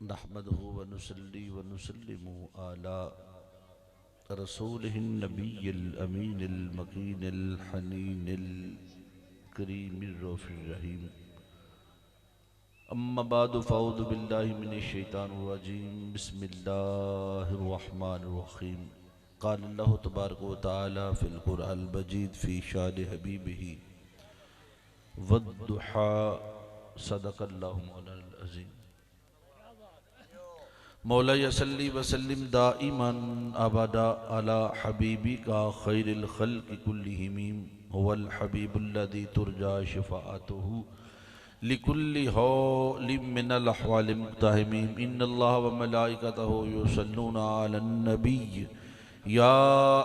नहमदुहु व नुसल्ली व नुसल्लिमु अला रसूलिहिन नबिय्यिल अमीनिल मकीनिल हनीनिल करीमिर रऊफिर रहीम। अम्मा बादु फ़अऊज़ु बिल्लाहि मिनश शैतानिर रजीम। बिस्मिल्लाहिर रहमानिर रहीम। क़ाल अल्लाहु तबारक व तआला फ़िल क़ुरआनिल मजीद फ़ी शानि हबीबिही वद्दुहा। सदक़ल्लाहु मौलाना अज़ीम। मौला यसल्ली वसल्लिम दाइमन अबदा अला हबीबिका खैरिल खल्क़ि कुल्लिहिम हुवल हबीबुल्लज़ी तुरजा शफ़ाअतुहु लिकुल्लि हौलिम मिनल अहवालिल मुक़्तहमीम। इन्नल्लाह व मलाइकतहु युसल्लूना अलन नबी या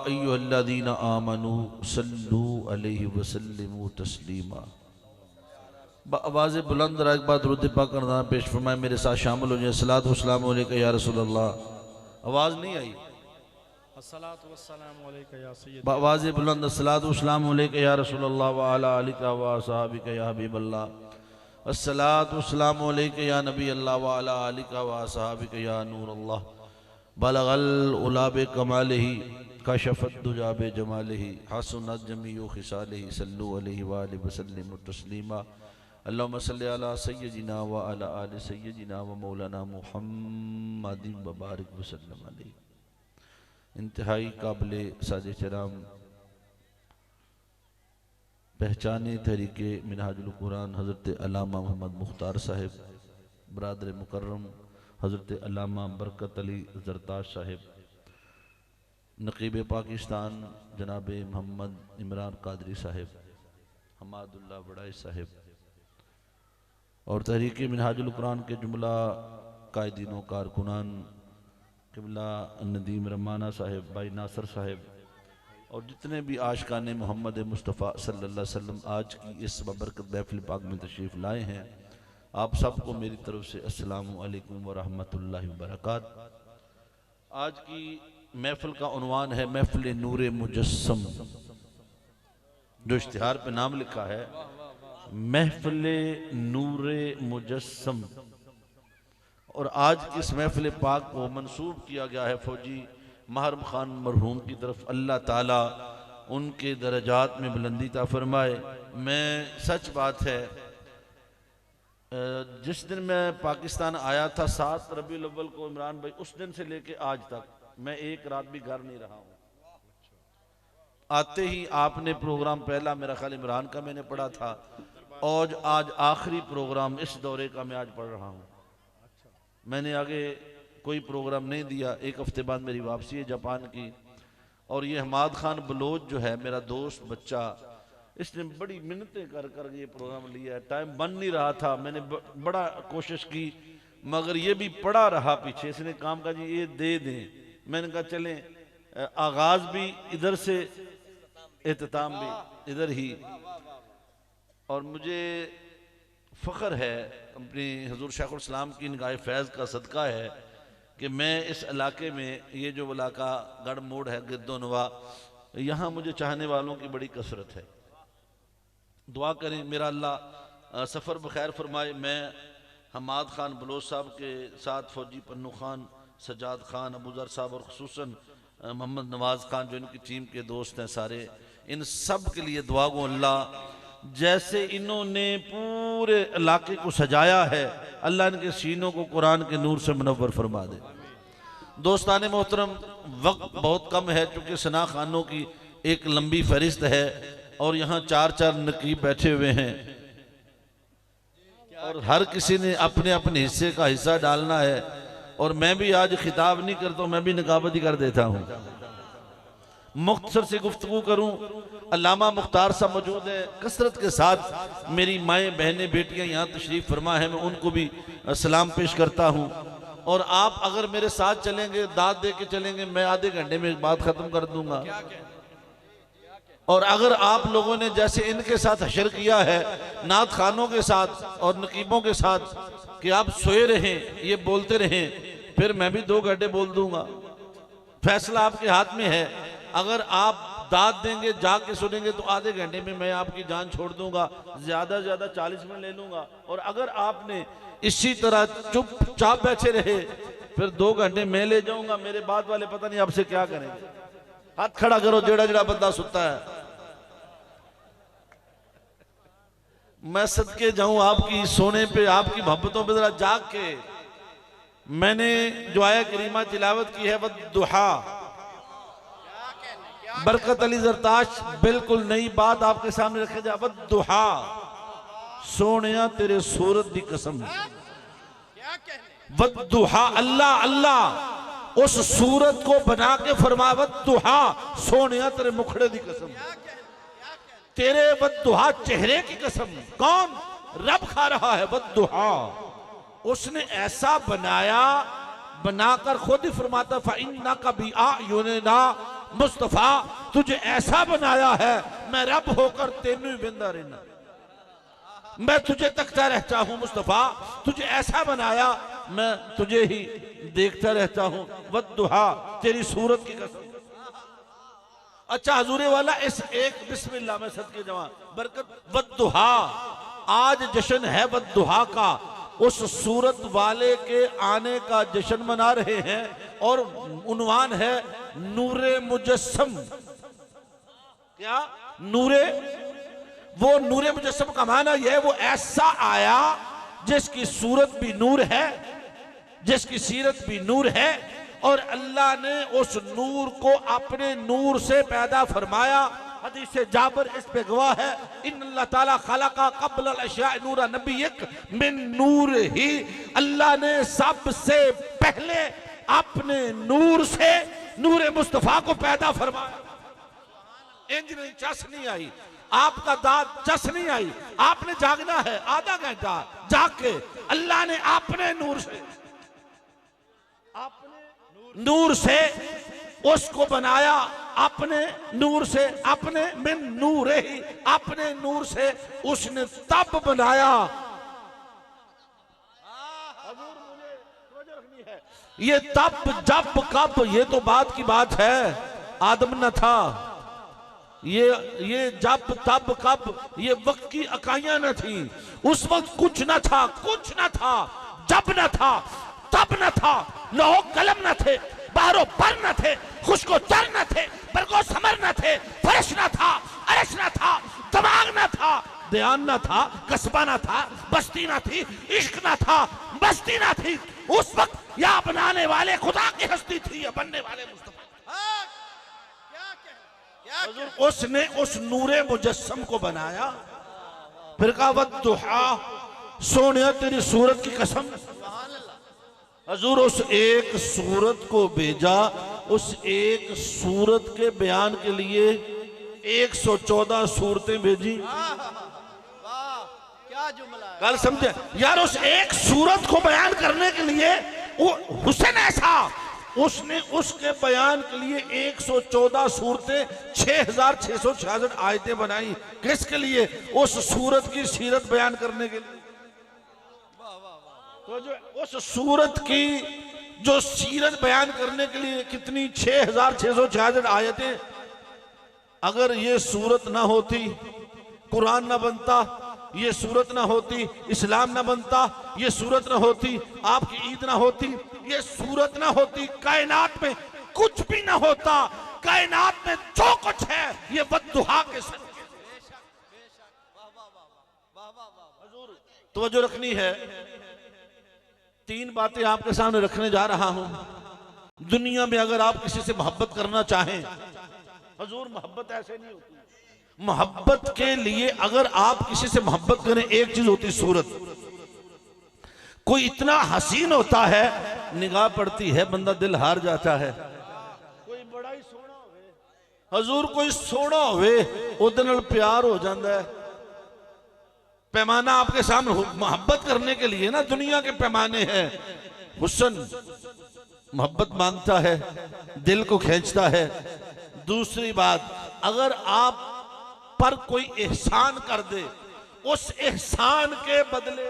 अय्युहल्लज़ीना आमनू सल्लू अलैहि वसल्लिमू तस्लीमा। आवाज़ बुलंद एक बात रुद पाक करना पेश फरमाए, मेरे साथ शामिल हो जाए। अस्सलातु वस्सलामु अलैका या रसूल अल्लाह। आवाज़ नहीं आई। अस्सलातु वस्सलामु अलैका या सय्यदी। आवाज़ बुलंद। अस्सलातु वस्सलामु अलैका या रसूल अल्लाह व अला आलिका व असहाबिका या हबीब अल्लाह। अस्सलातु वस्सलामु अलैका या नबी अल्लाह व अला आलिका व असहाबिका या नूर अल्लाह। बलगल उला बे कमालिही कशफत दुजा बे जमालिही हसनत जमीउ खिसालिही सल्लु अलैहि व आलिहि वसल्लिमु तस्लीमा। अल्लाहुम्मा सल्लि अला सय्यदिना व अला आलि सय्यदिना व मौलाना मुहम्मदिन व बारिक वसल्लम अलैहि। इंतहाई काबिले सादे एहतराम पहचाने तहरीके मिनहाजुल कुरान हज़रत अल्लामा मोहम्मद मुख्तार साहिब, बरादर मुकर्रम हज़रत अल्लामा बरकत अली ज़रताश साहिब, नक़ीब पाकिस्तान जनाब मोहम्मद इमरान कादरी साहिब, हमादुल्लाह बड़ाई साहिब और तहरीके मिनहाजुल कुरान के जुमला कायदीनों कारकुनान किबला नदीम रमाना साहिब, भाई नासर साहिब और जितने भी आशिकाने मोहम्मद मुस्तफ़ा सल्लल्लाहु अलैहि वसल्लम आज की इस बबरकत महफ़िल पाक में तशरीफ़ लाए हैं, आप सबको मेरी तरफ से अस्सलामु अलैकुम व रहमतुल्लाहि व बरकात। आज की महफ़िल का उन्वान है महफ़िल नूर मुजस्सम। जो इश्तिहार पे नाम लिखा है महफ़िल नूर मुजस्सम, और आज की इस महफ़िल पाक को मंसूब किया गया है फौजी महरम खान मरहूम की तरफ। अल्लाह ताला उनके दरजात में बुलंदी ता फरमाए। मैं सच बात है, जिस दिन मैं पाकिस्तान आया था 7 रबीउल अव्वल को इमरान भाई, उस दिन से लेके आज तक मैं एक रात भी घर नहीं रहा हूँ। आते ही आपने प्रोग्राम पहला मेरा ख्याल इमरान का मैंने पढ़ा था और आज आखिरी प्रोग्राम इस दौरे का मैं आज पढ़ रहा हूँ। मैंने आगे कोई प्रोग्राम नहीं दिया। एक हफ्ते बाद मेरी वापसी है जापान की, और ये हमाद खान बलोच जो है मेरा दोस्त बच्चा, इसने बड़ी मिन्नतें कर कर ये प्रोग्राम लिया है। टाइम बन नहीं रहा था, मैंने बड़ा कोशिश की मगर ये भी पड़ा रहा पीछे। इसने काम का जी ये दे दें, मैंने कहा चलें, आगाज भी इधर से एहतताम भी इधर ही। और मुझे फ़ख्र है अपनी हुज़ूर शेखुल इस्लाम की निगाह फैज़ का सदका है कि मैं इस इलाके में, ये जो इलाका गढ़ मोड़ है गिरदोनवा, यहाँ मुझे चाहने वालों की बड़ी कसरत है। दुआ करें मेरा अल्लाह सफ़र बखैर फरमाए। मैं हमाद खान बलोच साहब के साथ फौजी पन्नू खान, सज्जाद खान, अबूज़र साहब और ख़ुसूसन मोहम्मद नवाज़ खान जो इनकी टीम के दोस्त हैं सारे, इन सब के लिए दुआ गो अल्लाह जैसे इन्होंने पूरे इलाके को सजाया है, अल्लाह इनके सीनों को कुरान के नूर से मुनव्वर फरमा दे। दोस्ताने मोहतरम, वक्त बहुत कम है चूँकि सना खानों की एक लंबी फहरिस्त है और यहाँ 4-4 नकीब बैठे हुए हैं और हर किसी ने अपने अपने हिस्से का हिस्सा डालना है। और मैं भी आज खिताब नहीं करता हूँ, मैं भी नकाबती कर देता हूँ, मुख्तसर से गुफ्तगू करूँ। अल्लामा मुख्तार साहब मौजूद है कसरत के साथ, मेरी माएँ बहनें बेटियाँ यहाँ तशरीफ़ फरमा है, मैं उनको भी सलाम पेश करता हूँ। और आप अगर मेरे साथ चलेंगे, दाद दे के चलेंगे, मैं आधे घंटे में बात ख़त्म कर दूंगा। और अगर आप लोगों ने जैसे इनके साथ हशर किया है नात खानों के साथ और नकीबों के साथ कि आप सोए रहें, ये बोलते रहें, फिर मैं भी 2 घंटे बोल दूंगा। फैसला आपके हाथ में है। अगर आप दाद देंगे, जाके सुनेंगे तो आधे घंटे में मैं आपकी जान छोड़ दूंगा, ज्यादा से ज्यादा 40 मिनट ले लूंगा। और अगर आपने इसी तरह चुपचाप बैठे रहे फिर 2 घंटे मैं ले जाऊंगा, मेरे बाद वाले पता नहीं आपसे क्या करेंगे। हाथ खड़ा करो जेड़ा जेड़ा बंदा सुता है। मैं सदके जाऊं आपकी सोने पे, आपकी मोहब्बतों पे जरा जाग के। मैंने जो आया करीमा तिलावत की है वद्दुहा, बरकत अली जरताश बिल्कुल नई बात आपके सामने रखे जा। वद्दुहा, सोनिया तेरे सूरत दी कसम, वद्दुहा अल्लाह अल्लाह उस सूरत को बना के फरमा वद्दुहा, सोनिया तेरे मुखड़े दी कसम, तेरे वद्दुहा चेहरे की कसम। कौन? रब खा रहा है। वद्दुहा उसने ऐसा बनाया, बनाकर खुद ही फरमाता फइन्ना कभी आयुना मुस्तफा, तुझे ऐसा बनाया है मैं रब होकर तेनू ही बिंदा रहना, मैं तुझे तकता रहता हूं मुस्तफा, तुझे ऐसा बनाया मैं तुझे ही देखता रहता हूं। वद्दुहा तेरी सूरत की कसम। अच्छा हजूरे वाला इस एक बिस्मिल्लाह में सदके जवान बरकत। वद्दुहा आज जश्न है वद्दुहा का, उस सूरत वाले के आने का जश्न मना रहे हैं और उन्वान है नूरे मुजस्सम। क्या नूरे? वो नूरे मुजस्सम का माना यह है वो ऐसा आया जिसकी सूरत भी नूर है, जिसकी सीरत भी नूर है, और अल्लाह ने उस नूर को अपने नूर से पैदा फरमाया। हदीस से जाबर इस पे गवाह है, इन अल्लाह ताला खलका क़ब्ल अल-अश्या नूरा नबियक मिन नूर ही, अल्लाह ने सबसे पहले अपने नूर से नूर मुस्तफा को पैदा फरमाया। इंज नहीं चस नहीं आई, आपका दाद चस नहीं आई, आपने जागना है आधा घंटा जाग के। अल्लाह ने अपने नूर से उसको बनाया, अपने नूर से, अपने मिन नूर ही, अपने नूर से उसने तब बनाया। ये तब जब कब ये तो बात की बात है, आदम न था। ये जब तब कब ये वक्त की अकाइयां न थी। उस वक्त कुछ न था, कुछ न था, जब न था तब न था, लोहो कलम न थे, बाहरों पर न थे, खुशको तर न थे, बरगो समर न थे, फर्श न था, अरश न था, दिमाग न था, ध्यान न था, कस्बा न था, बस्ती न थी, इश्क न था, बस्ती न थी। उस वक्त या बनाने वाले खुदा की हस्ती थी या बनने वाले मुस्तफा। उसने उस नूरे मुजस्सम को बनाया, फिर कहा वद्दुहा, सोनिया तेरी सूरत की कसम। हजूर उस एक सूरत को भेजा, उस एक सूरत के बयान के लिए 114 सूरतें भेजी। क्या जुमला है। कल समझे यार, उस एक सूरत को बयान करने के लिए वो हुसैन ऐसा, उसने उसके बयान के लिए 114 सूरतें, 6666 आयतें बनाई। किसके लिए? उस सूरत की सीरत बयान करने के लिए। तो जो उस सूरत की जो सीरत बयान करने के लिए कितनी 6666 आयतें। अगर ये सूरत ना होती कुरान ना बनता, ये सूरत ना होती इस्लाम ना बनता, ये सूरत ना होती आपकी ईद ना होती, ये सूरत ना होती कायनात में कुछ भी ना होता। कायनात में जो कुछ है ये वद्दुहा के सदके। तवज्जो रखनी है। 3 बातें आपके सामने रखने जा रहा हूं। दुनिया में अगर आप किसी से मोहब्बत करना चाहें, हजूर मोहब्बत ऐसे नहीं होती। मोहब्बत के लिए अगर आप किसी से मोहब्बत करें, एक चीज होती सूरत। कोई इतना हसीन होता है, निगाह पड़ती है बंदा दिल हार जाता है। कोई बड़ा ही सोना होवे, हजूर कोई सोना होवे उहदे नाल प्यार हो जाता है। पैमाना आपके सामने मोहब्बत करने के लिए ना दुनिया के पैमाने हैं। हुस्न मोहब्बत मांगता है, दिल को खींचता है। दूसरी बात, अगर आप पर कोई एहसान कर दे, उस एहसान के बदले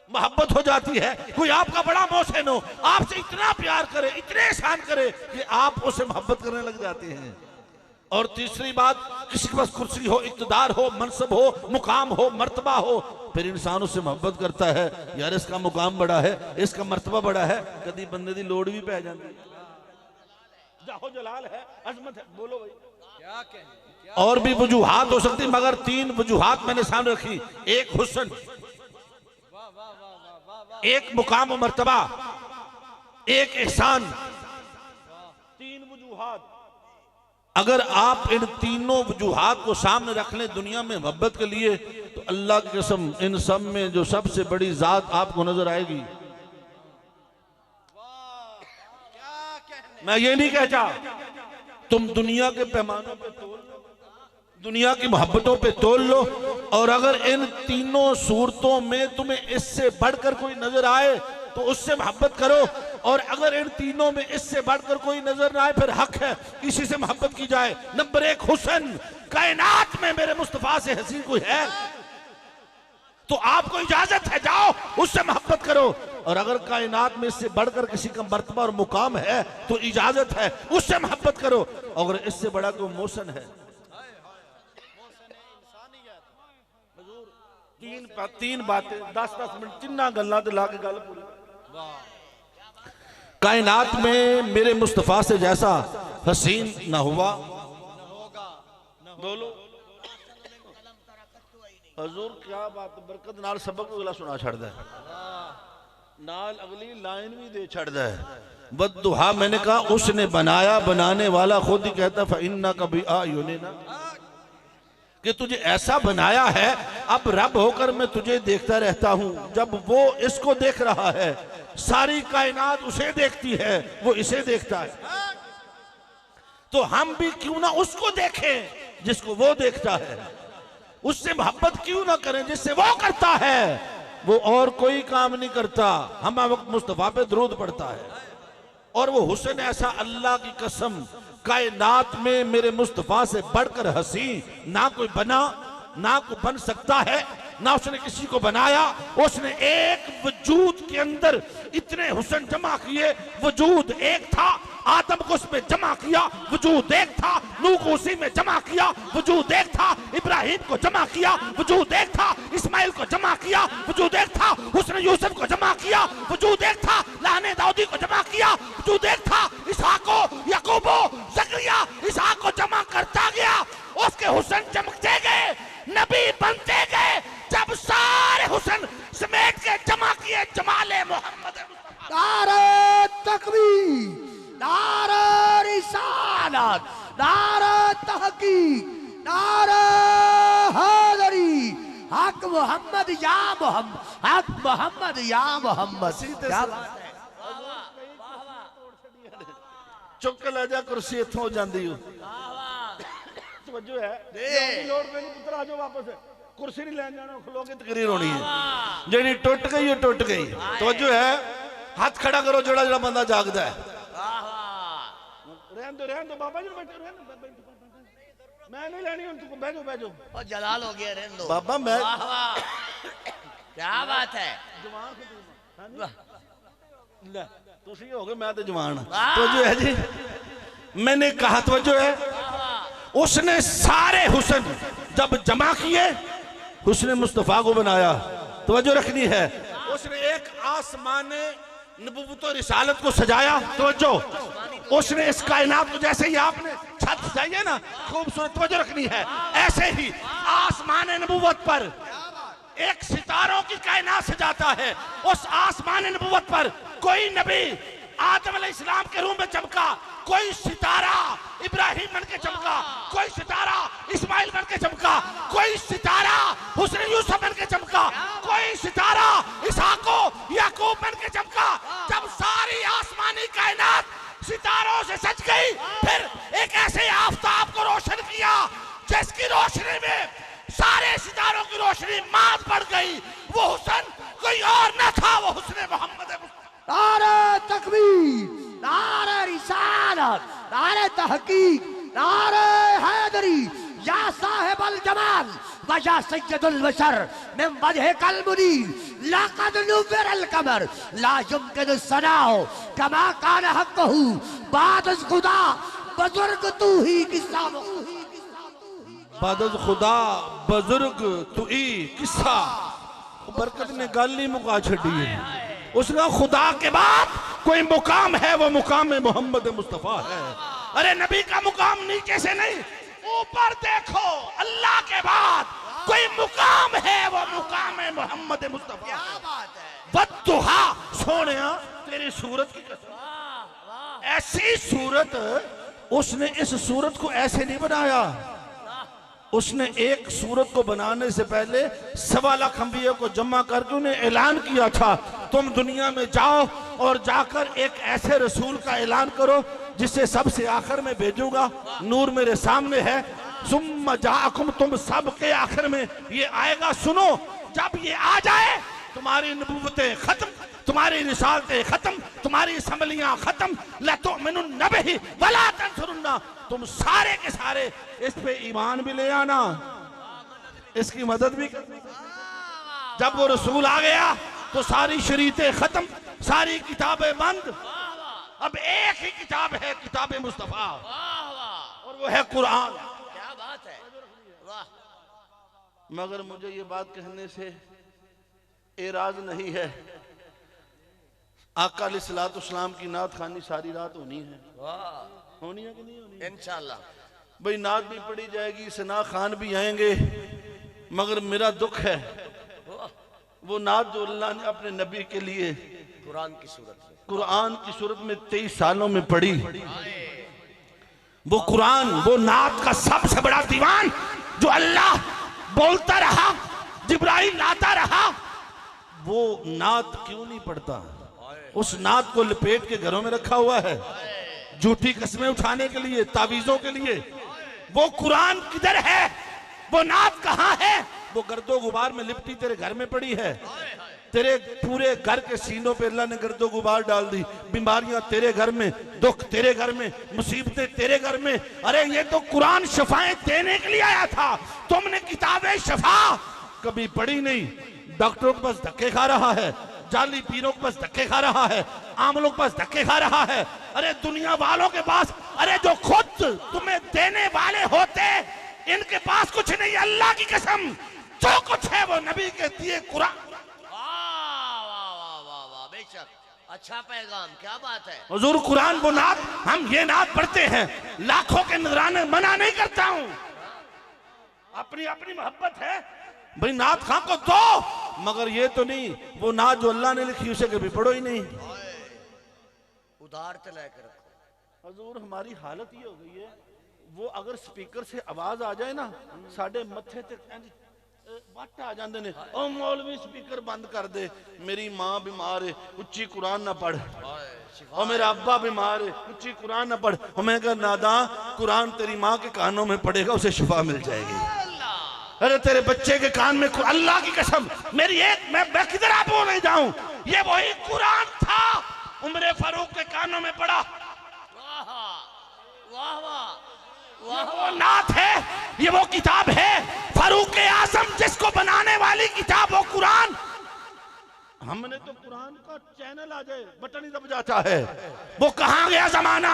मोहब्बत हो जाती है। कोई आपका बड़ा मोहसिन हो, आपसे इतना प्यार करे, इतने एहसान करे कि आप उससे मोहब्बत करने लग जाते हैं। और तीसरी बात, किसी के पास कुर्सी हो, इक़्तिदार हो, मनसब हो, मुकाम हो, मर्तबा हो, फिर इंसान उससे मोहब्बत करता है, यार इसका मुकाम बड़ा है, इसका मर्तबा बड़ा है, कभी बंदे दी लोड़ भी पै जाती है, जाहो जलाल है, अजमत है। बोलो भाई क्या कहें। और भी वजूहात हो सकती, मगर 3 वजूहात मैंने सामने रखी। एक हुस्न, एक मुकाम और मर्तबा, एक एहसान, 3 वजूहात। अगर आप इन तीनों वजूहात को सामने रख लें दुनिया में मोहब्बत के लिए, तो अल्लाह की कसम इन सब में जो सबसे बड़ी जात आपको नजर आएगी। मैं ये नहीं कहता तुम दुनिया के पैमानों पे तोल लो, दुनिया की मोहब्बतों पे तोल लो, और अगर इन तीनों सूरतों में तुम्हें इससे बढ़कर कोई नजर आए तो उससे मोहब्बत करो, और अगर इन तीनों में इससे बढ़कर कोई नजर ना आए फिर हक है इसी से मोहब्बत की जाए। नंबर 1 हुस्न, कायनात में मेरे मुस्तफा से हसीन कोई है तो आपको इजाजत है जाओ उससे मोहब्बत करो, और अगर कायनात में इससे बढ़कर किसी का मर्तबा और मुकाम है तो इजाजत है उससे मोहब्बत करो, अगर इससे बड़ा कोई मोहसन है। तीन बातें 10-10 मिनट तिन्ना गल्ला ते ला के गल पूरी। कायनात में मेरे मुस्तफा से जैसा हसीन न हुआ, बोलो हजूर क्या बात, बरकत नाल सबक अगला सुना छड़दा है, नाल अगली लाइन भी दे छड़दा है। बद्दुहा मैंने कहा उसने बनाया, बनाने वाला खुद ही कहता फइन्ना कभी आयुनिना, कि तुझे ऐसा बनाया है, अब रब होकर मैं तुझे देखता रहता हूं। जब वो इसको देख रहा है, सारी कायनात उसे देखती है, वो इसे देखता है, तो हम भी क्यों ना उसको देखें जिसको वो देखता है, उससे मोहब्बत क्यों ना करें जिससे वो करता है। वो और कोई काम नहीं करता, हम वक्त मुस्तफा पे दरूद पड़ता है, और वो हुस्न ऐसा, अल्लाह की कसम कायनात में मेरे मुस्तफा से बढ़कर हसी ना कोई बना, ना कोई बन सकता है, ना उसने किसी को बनाया। उसने एक वजूद के अंदर इतने हुस्न जमा किए, वजूद एक था, आदम को उसमें जमा किया, वजूद एक था, नूह को उसी में जमा किया, वजूद एक था, इब्राहिम को जमा किया, वजूद एक था, इस्माइल को जमा किया, वजूद एक था, उसने यूसुफ को जमा किया, वजूद एक था, लाने दाऊदी को जमा किया, वजूद एक था, इसहाको, याकूबो, ज़करिया, इसहाक को जमा करता गया, उसके हुस्न चमकते गए, नबी बनते गए, जब सारे हुस्न समेट के जमा किए जमाले मोहम्मद। नारे तकबीर, नारे रिसालत, नारे तहकीक, नारे हैदरी, हक मोहम्मद या मोहम्मद, हक मोहम्मद या मोहम्मद। चुक के ले जा कुर्सी इथों हो जाती हो, तवज्जो है, लोड़ पे नहीं पुत्र आ जाओ वापस, कुर्सी नहीं लेने जाना, खलो के तकरीर होनी है, जेडी टुट गई है टुट गई। तवज्जो है, हाथ खड़ा करो जड़ा जड़ा बंदा जागदा है। रहन दो बाबा जी बैठे, मैं नहीं लेनी, तुम बैठो बैठो, और जलाल हो गया, रहन दो बाबा मैं क्या बात है, तुसी हो गए मैं तो जवान। तवज्जो है जी, मैंने कहा तवज्जो है, उसने सारे हुस्न जब जमा किए, हुस्न मुस्तफा को बनाया। तवज्जो रखनी है, उसने एक आसमाने नबूवत और रिसालत को सजाया। तवज्जो, उसने इस कायनात को जैसे ही आपने छत सजाई है ना खूबसूरत, तवज्जो रखनी है, ऐसे ही आसमान नबूवत पर एक सितारों की कायनात सजाता है। उस आसमान नबूवत पर कोई नबी आदम अलैहिस्सलाम के रूह में चमका, कोई सितारा इब्राहिम बन के चमका, कोई सितारा इस्माइल बन के चमका, कोई सितारा हुस्न यूसुफ बन के चमका, कोई सितारा इसहाको याकूब बन के चमका। जब सारी आसमानी कायनात सितारों से सज गई, फिर एक ऐसे आफताब को रोशन किया जिसकी रोशनी में सारे सितारों की रोशनी मात पड़ गई। वो हुस्न कोई और न था, वो हुस्न मोहम्मद। नारे तकबीर, नारे रिसालत, नारे तहकीक, नारे हैदरी, या साहिब अल जमाल व या सय्यदुल बशर मिन वजहिकल मुनीर, लक़द नुव्विर अल कमर ला युमकिन सनाओ कमा कान हक़्क़हु बाद अज़ खुदा बुजुर्ग तू ही किस्सा बादल खुदा बुजुर्ग तू ही किस्सा बरकत ने गल ही मुका छड़ी है। उसका खुदा के बाद कोई मुकाम है वो मुकाम मोहम्मद मुस्तफा है। अरे नबी का मुकाम नीचे से नहीं ऊपर देखो, अल्लाह के बाद कोई मुकाम है वो मुकाम मोहम्मद मुस्तफा। क्या बात है। बद्दुहा सोनिया तेरी सूरत की कसम, ऐसी सूरत उसने इस सूरत को ऐसे नहीं बनाया। उसने एक सूरत को बनाने से पहले 1.25 लाख अंबिया को जमा करके उन्हें ऐलान किया था, तुम दुनिया में जाओ और जाकर एक ऐसे रसूल का ऐलान करो जिसे सबसे आखिर में भेजूंगा। नूर मेरे सामने है, सुम्मा जाकुम, तुम सब के आखिर में ये आएगा। सुनो, जब ये आ जाए तुम्हारी नबूवतें खत्म, तुम्हारी रिसालतें खत्म, तुम्हारी असम्बलियां खत्म, लतुमिनुन बिही वला तंसुरुन्ना, तुम सारे के सारे इस पे ईमान भी ले आना, इसकी मदद भी करना। जब वो रसूल आ गया तो सारी शरीयतें खत्म, सारी किताबें बंद, अब एक ही किताब है, किताब मुस्तफा, और वो है कुरान। क्या बात है, वाह। मगर मुझे ये बात कहने से एराज नहीं है, आका अलैहिस्सलाम की नात खानी सारी रात होनी है। होनी है कि नहीं होनी? इंशाअल्लाह भाई नात भी पढ़ी जाएगी, सना खान भी आएंगे। मगर मेरा दुख है वो नात जो अल्लाह ने अपने नबी के लिए कुरान की सूरत में 23 सालों में पढ़ी, वो कुरान, वो नात का सबसे बड़ा दीवान जो अल्लाह बोलता रहा, जिब्राइल लाता रहा, वो नात क्यों नहीं पढ़ता? उस नात को लपेट के घरों में रखा हुआ है, झूठी कस्में उठाने के लिए, तावीजों के लिए। वो कुरान किधर है? वो नात कहाँ है? वो गर्दो गुबार में लिपटी तेरे घर में पड़ी है। तेरे पूरे घर के सीनों पे अल्लाह ने गर्दो गुबार डाल दी। बीमारियां तेरे घर में, दुख तेरे घर में, मुसीबतें तेरे घर में। अरे ये तो कुरान शफाएं देने के लिए आया था। तुमने किताबें शफा कभी पढ़ी नहीं। डॉक्टरों के पास धक्के खा रहा है, जाली पीरों के पास धक्के खा रहा है, आमलों के पास धक्के खा रहा है। अरे दुनिया वालों के पास, अरे जो खुद तुम्हें देने वाले होते, इनके पास कुछ नहीं। अल्लाह की कसम, जो कुछ है वो नबी के दिए कुरान। बेशक अच्छा पैगाम, क्या बात है। हुजूर कुरान वो नात, हम ये नात पढ़ते हैं, लाखों के नजराने मना नहीं करता हूं, अपनी अपनी मोहब्बत है भाई, नात खां को दो, मगर ये तो नहीं वो नात जो अल्लाह ने लिखी उसे कभी पढ़ो ही नहीं। उधार तो लेकर रखो। हुजूर हमारी हालत ये हो गई है, वो अगर स्पीकर से आवाज आ जाए ना, साढ़े मत्थे तक वट आ जाते ने, ओ मौलवी स्पीकर बंद कर दे, मेरी मां बीमार है, उच्ची कुरान ना पढ़, और मेरा अब्बा बीमार है, उच्ची कुरान ना पढ़। मैं कहा नादा, कुरान तेरी माँ के कानों में पड़ेगा, उसे शिफा मिल जाएगी। अरे तेरे बच्चे के कान में, अल्लाह की कसम मेरी एक, मैं किधर आप नहीं जाऊं, ये वही कुरान था उमर फारूक के कानों में पड़ा। वाह वाह, वो नात है, ये वो किताब है, फारूक आजम जिसको बनाने वाली किताब वो कुरान। हमने तो कुरान का चैनल आ जाए बटन ही दब जाता है। वो कहाँ गया जमाना?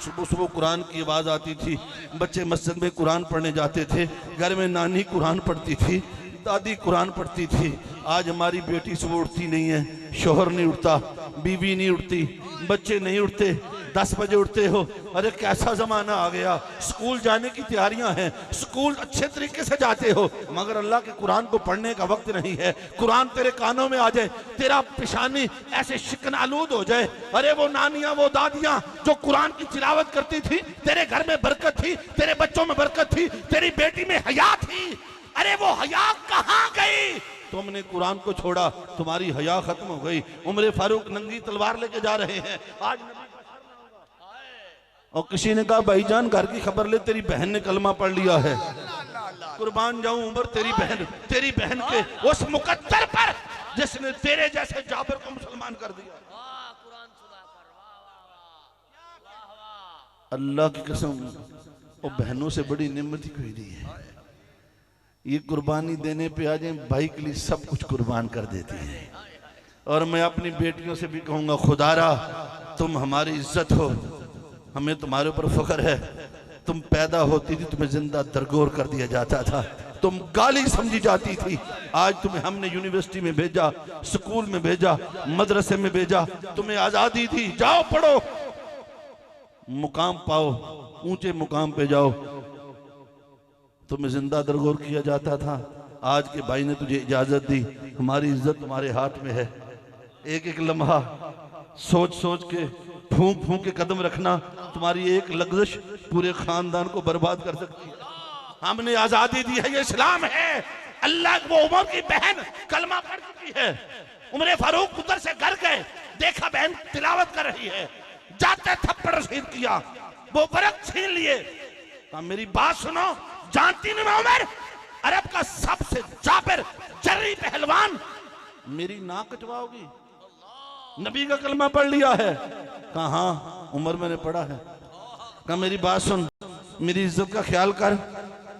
सुबह सुबह कुरान की आवाज आती थी, बच्चे मस्जिद में कुरान पढ़ने जाते थे, घर में नानी कुरान पढ़ती थी, दादी कुरान पढ़ती थी। आज हमारी बेटी सुबह उठती नहीं है, शोहर नहीं उठता, बीवी नहीं उठती, बच्चे नहीं उठते, 10 बजे उठते हो। अरे कैसा जमाना आ गया। स्कूल जाने की तैयारियां हैं, स्कूल अच्छे तरीके से जाते हो, मगर अल्लाह के कुरान को पढ़ने का वक्त नहीं है। कुरान तेरे कानों में आ जाए, तेरा पेशानी ऐसे शिकन आलूद हो जाए। अरे वो नानियां, वो दादियां जो कुरान की तिलावत करती थी, तेरे घर में बरकत थी, तेरे बच्चों में बरकत थी, तेरी बेटी में हया थी। अरे वो हया कहाँ गई? तुमने कुरान को छोड़ा, तुम्हारी हया खत्म हो गई। उमर फारूक नंगी तलवार लेके जा रहे हैं आज, और किसी ने कहा भाईजान घर की खबर ले, तेरी बहन ने कलमा पढ़ लिया है। कुर्बान जाऊं उमर तेरी बहन के उस मुकद्दर पर जिसने तेरे जैसे जाबर को मुसलमान कर दिया। अल्लाह की कसम, वो बहनों से बड़ी नेमत ही कोई नहीं है। ये कुर्बानी देने पे आ जाए, भाई के लिए सब कुछ कुर्बान कर देती है। और मैं अपनी बेटियों से भी कहूंगा, खुदारा तुम हमारी इज्जत हो, हमें तुम्हारे ऊपर फख्र है, तुम पैदा होती थी तुम्हें जिंदा दरगोर कर दिया जाता था, तुम गाली समझी जाती थी। आज तुम्हें हमने यूनिवर्सिटी में भेजा, स्कूल में भेजा, मदरसे में भेजा, तुम्हें आजादी थी, जाओ पढ़ो, मुकाम पाओ, ऊंचे मुकाम पे जाओ। तुम्हें जिंदा दरगोर किया जाता था। आज के भाई ने तुझे इजाजत दी, हमारी इज्जत तुम्हारे हाथ में है। एक एक लम्हा सोच सोच के, फूंक फूंक के कदम रखना, तुम्हारी एक लग्जश पूरे खानदान को बर्बाद कर सकती है। हमने आजादी दी है, ये इस्लाम है। अल्लाह, वो उमर की बहन कलमा पढ़ चुकी है। उमर फारूक उधर से घर गए, देखा बहन तिलावत कर रही है, जाते थप्पड़ रसीद किया, वो बरक छीन लिए। कहा मेरी बात सुनो, जानती नहीं मैं उमर, अरब का सबसे जाबिर जर्री पहलवान, मेरी नाक कटवाओगी? नबी का कलमा पढ़ लिया है। कहा हाँ उमर मैंने पढ़ा है। कहा मेरी बात सुन, मेरी इज्जत का ख्याल कर।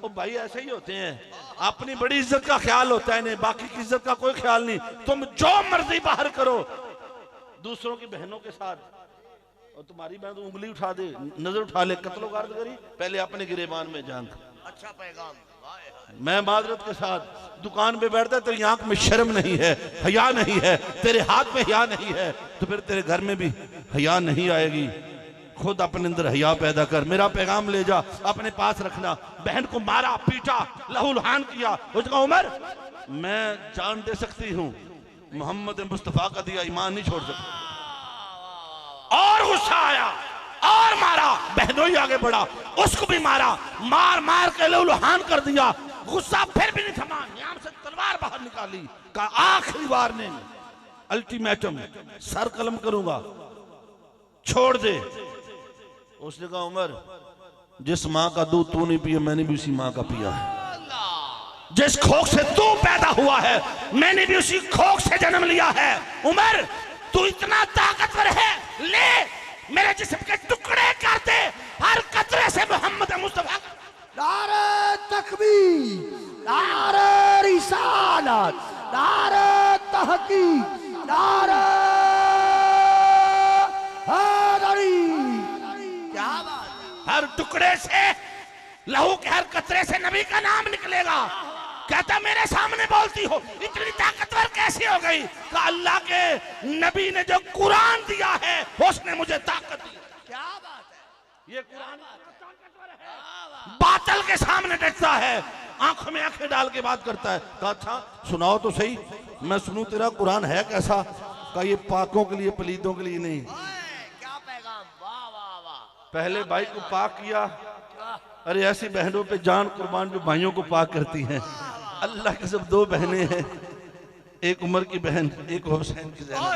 ओ भाई ऐसे ही होते हैं, अपनी बड़ी इज्जत का ख्याल होता है, नहीं बाकी की इज्जत का कोई ख्याल नहीं। तुम जो मर्जी बाहर करो दूसरों की बहनों के साथ, और तुम्हारी बहन तो उंगली उठा दे, नजर उठा ले, कत्लो गार्द करी, पहले अपने गिरेबान में जान। अच्छा पैगाम। मैं मादरत के साथ दुकान पे बैठता है, तेरी आंख में शर्म नहीं है, हया नहीं है, तेरे हाथ में हया नहीं है, तो फिर तेरे घर में भी हया नहीं आएगी। खुद अपने अंदर हया पैदा कर। मेरा पैगाम ले जा, अपने पास रखना। बहन को मारा, पीटा, लहूलुहान किया। उसका उमर, मैं जान दे सकती हूँ, मोहम्मद मुस्तफा का दिया ईमान नहीं छोड़ सकती। और गुस्सा आया और मारा, बहनों ही आगे बढ़ा, उसको भी मारा, मार मार के लहूलुहान कर दिया। गुस्सा फिर भी नहीं थमा, यहाँ से तलवार बाहर निकाली। का आखिरी वार्निंग, अल्टीमेटम, सर कलम करूंगा, छोड़ दे। उसने कहा उमर, जिस माँ का दूध तू नहीं पिया, मैंने भी उसी माँ का पिया है। जिस खोख से तू पैदा हुआ है, मैंने भी उसी खोख से जन्म लिया है। उमर, तू इतना ताकतवर है, ले मेरे जिस्म के टुकड़े कर दे, हर कतरे से मोहम्मद मुस्तफा। नारे तकबीर, नारे रिसालत, नारे तहकीक, नारे हैदरी। क्या बात है? हर टुकड़े से, लहू के हर कतरे से नबी का नाम निकलेगा। कहता मेरे सामने बोलती हो, इतनी ताकतवर कैसे हो गई? का अल्लाह के नबी ने जो कुरान दिया है उसने मुझे ताकत दी। क्या बात है? ये कुरान ताकतवर है, बातिल के सामने डटता है, आंखों में आंखें डाल के बात करता है। कहा अच्छा सुनाओ तो सही, मैं सुनूं तेरा कुरान है कैसा? का ये पाकों के लिए, पलीदों के लिए नहीं। क्या पैगाम, वाह वाह वाह। पहले भाई को पाक किया, अरे ऐसी बहनों पे जान कुर्बान जो भाइयों को पाक करती हैं। अल्लाह के सब दो बहनें हैं, एक उमर की बहन, एक हुसैन की ज़ैनब।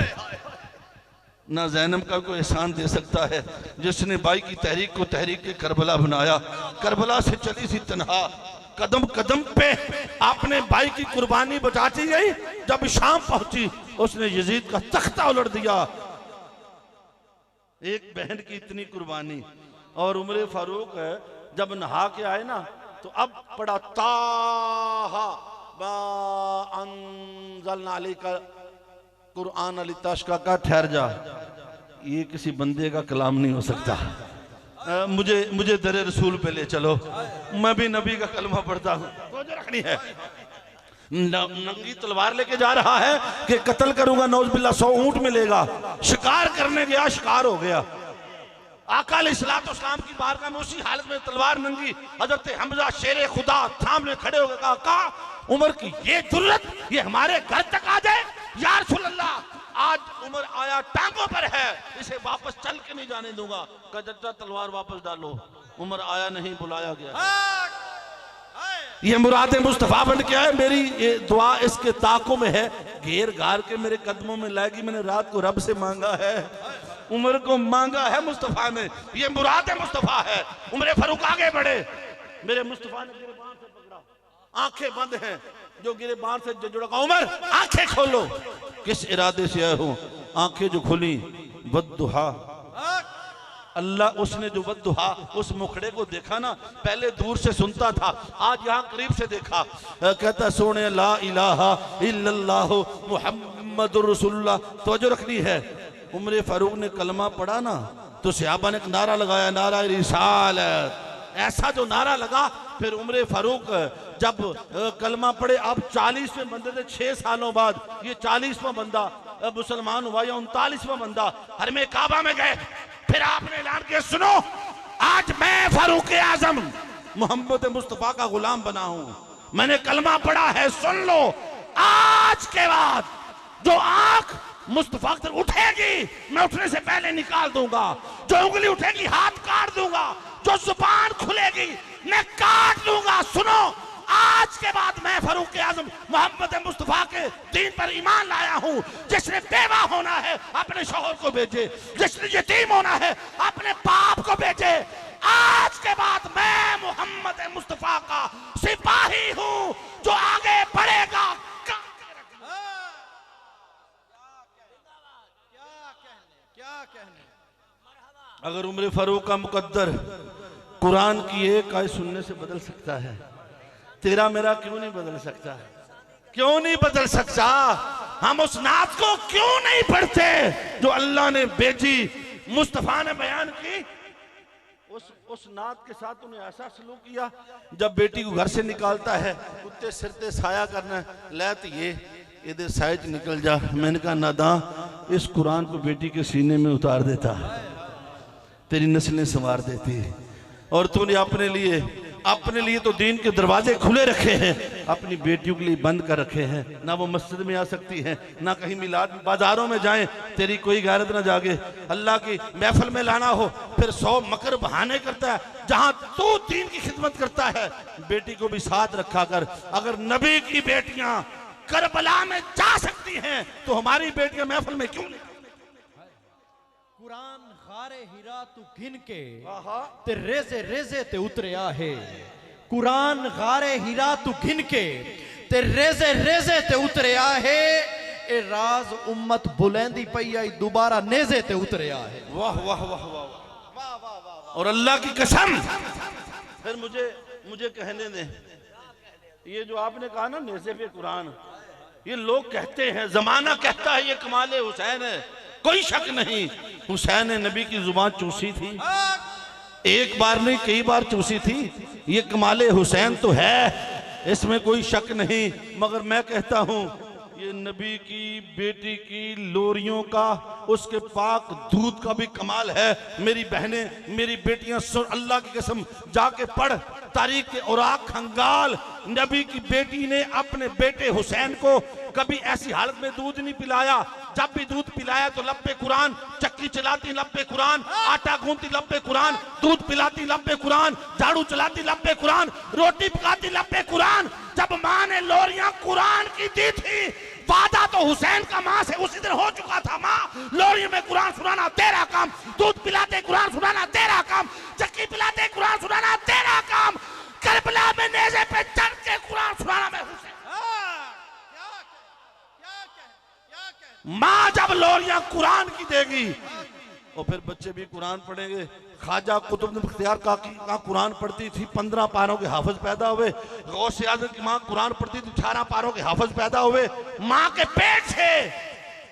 ना ज़ैनब का कोई एहसान दे सकता है जिसने भाई की तहरीक को तहरीक के करबला बनाया। करबला से चली सी तन्हा, कदम कदम पे आपने भाई की कुर्बानी बचाती गई। जब शाम पहुंची उसने यजीद का तख्ता उलट दिया। एक बहन की इतनी कुर्बानी। और उमर फारूक जब नहा के आए ना, तो अब पढ़ा ताहा मा अंज़लना अलैका कुरान अली तशका का, ठहर जा, ये किसी बंदे का कलाम नहीं हो सकता। मुझे दरे रसूल पे ले चलो, मैं भी नबी का कलमा पढ़ता हूँ। तो रखनी है, नंगी तलवार लेके जा रहा है कि कत्ल करूंगा, नौज बिल्ला 100 ऊंट मिलेगा। शिकार करने गया, शिकार हो गया। आका अलैहिस्सलाम की बारगाह में उसी हालत में तलवार नंगी, हजरत हमजा शेरे खुदा सामने खड़े हो गए। कहा उमर की ये जुर्रत, ये हमारे घर तक आ जाए? या रसूल अल्लाह, आज उमर आया टांगों पर है, इसे वापस चल के नहीं जाने दूंगा। कहा तलवार वापस डालो। उमर आया नहीं, बुलाया गया। ये मुराद मुस्तफा बन के आए, मेरी ये दुआ इसके ताकों में है, घेर घार के मेरे कदमों में लाएगी। मैंने रात को रब से मांगा है, उमर को मांगा है मुस्तफा ने। ये मुराद मुस्तफा है। उमर फारूक आगे बढ़े, मेरे मुस्तफा ने गिरबान से पकड़ा, आंखें बंद हैं, जो गिरबान से जुड़ा। उमर आंखें खोलो। किस इरादे से आए हो? आंखें जो खुली, बद्दुहा, अल्लाह, उसने जो बद्दुहा उस मुखड़े को देखा ना, पहले दूर से सुनता था, आज यहाँ करीब से देखा। कहता सोने ला इलाहा इल्लल्लाह मुहम्मदुर रसूलुल्लाह। तवज्जो रखनी है, उमर फारूक ने कलमा पढ़ा ना, तो सहाबा ने एक नारा लगाया, नारा रिसालत। ऐसा जो नारा लगा, फिर उम्र फारूक जब कलमा पढ़े, अब 40वें बंदे थे 6 सालों बाद, ये 40वां बंदा मुसलमान हुआ या 39वां बंदा हरमे काबा में गए। फिर आपने ऐलान किया, सुनो आज मैं फारूक आजम मोहम्मद मुस्तफा का गुलाम बना हूं, मैंने कलमा पढ़ा है, सुन लो। आज के बाद जो आंख मुस्तफा की तरफ उठेगी मैं उठने से पहले निकाल दूंगा, जो उंगली उठेगी हाथ काट दूंगा, जो जुबान खुलेगी मैं काट दूंगा। सुनो आज के बाद मैं फारूक आजम मोहम्मद मुस्तफा के दीन पर ईमान लाया हूं। जिसने बेवा होना है अपने शौहर को भेजे, जिसने यतीम होना है अपने बाप को भेजे। आज के बाद मैं मोहम्मद मुस्तफा का सिपाही हूं जो आगे बढ़ेगा। क्या कहने। अगर उम्र फारूक का मुकद्दर कुरान की एक आयत सुनने से बदल सकता है, तेरा मेरा क्यों नहीं बदल सकता? क्यों नहीं बदल सकता? हम उस नात को क्यों नहीं पढ़ते जो अल्लाह ने भेजी, मुस्तफा ने बयान की? उस नात के साथ उन्हें ऐसा सलूक किया, जब बेटी को घर से निकालता है, कुत्ते सिरते साया करना, लैत ये साइज निकल जा। मैंने कहा नादा, इस कुरान को बेटी के सीने में उतार देता, तेरी नस्लें संवार देती। और तूने अपने लिए तो दीन के दरवाजे खुले रखे हैं, अपनी बेटियों के लिए बंद कर रखे हैं। ना वो मस्जिद में आ सकती हैं, ना कहीं मिलाद बाजारों में जाएं, तेरी कोई गैरत ना जागे। अल्लाह की महफिल में लाना हो फिर 100 मकर बहाने करता है। जहां तू दीन की खिदमत करता है, बेटी को भी साथ रखा कर। अगर नबी की बेटियां करबला में जा सकती हैं तो हमारी बेटियां महफिल में क्यों नहीं? कुरान गारे हिरा तू घिन के ते रेजे रेजे ते उतरिया है। कुरान गारे हिरा तू घिन के ते रेजे रेजे ते उतरिया है। ए राज उम्मत बुलंदी पई आई दोबारा नेजे ते उतरिया है। वाह वाह वाह वाह। और अल्लाह की कसम, फिर मुझे कहने दें, ये जो आपने कहा ना नेज़े पे कुरान, ये लोग कहते हैं, जमाना कहता है ये कमाले हुसैन है। कोई शक नहीं, हुसैन ने नबी की जुबान चूसी थी, एक बार नहीं कई बार चूसी थी। ये कमाले हुसैन तो है, इसमें कोई शक नहीं। मगर मैं कहता हूं ये नबी की बेटी की लोरियों का, उसके पाक दूध का भी कमाल है। मेरी बहनें, मेरी बेटियां, सुन अल्लाह की कसम, जाके पढ़ तारीख के औराक खंगाल। नबी की बेटी ने अपने बेटे हुसैन को कभी ऐसी हालत में दूध नहीं पिलाया। जब भी दूध पिलाया तो लब्बे कुरान, चक्की चलाती लब्बे कुरान, आटा गूंथती लब्बे कुरान, दूध पिलाती लब्बे कुरान, झाड़ू चलाती लब्बे कुरान, रोटी पकाती लब्बे कुरान। जब माँ ने लोरियां कुरान की दी थी, वादा तो हुसैन का माँ से उसी दिन हो चुका था। माँ लोरियों में कुरान सुनाना तेरा काम, दूध पिलाते कुरान सुनाना तेरा काम, चक्की पिलाते कुरान सुनाना तेरा काम, करबला में नेज़े पे चढ़ के कुरान सुनाना मैं हुसैन। माँ जब लोरियां कुरान की देगी और फिर बच्चे भी कुरान पढ़ेंगे। ख्वाजा कुतुब बख्तियार का कुरान पढ़ती थी, 15 पारों के हाफिज पैदा हुए। गौसे आजम की माँ कुरान पढ़ती थी, 18 पारों के हाफिज पैदा हुए। माँ के पेट से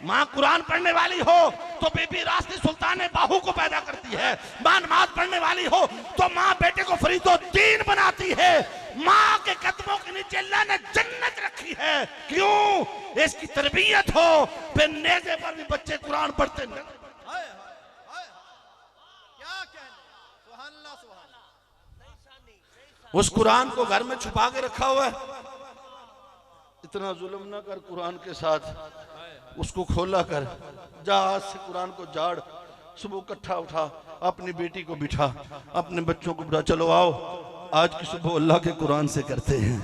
माँ कुरान पढ़ने वाली हो तो बीबी रास्ती सुल्तान बाहू को पैदा करती है। माँ नमाज पढ़ने वाली हो तो माँ बेटे को फरीदुद्दीन बनाती है। माँ के कदमों के नीचे अल्लाह ने जन्नत रखी है। क्यों? इसकी तरबियत हो। फिर नेज़े पर भी बच्चे कुरान पढ़ते हैं। उस कुरान को घर में छुपा के रखा हुआ है। इतना जुल्म ना कर कुरान के साथ, उसको खोला कर, जा आज से कुरान को झाड़, सुबह इकट्ठा उठा, अपनी बेटी को बिठा, अपने बच्चों को बिठा, चलो आओ आज की सुबह अल्लाह के कुरान से करते हैं।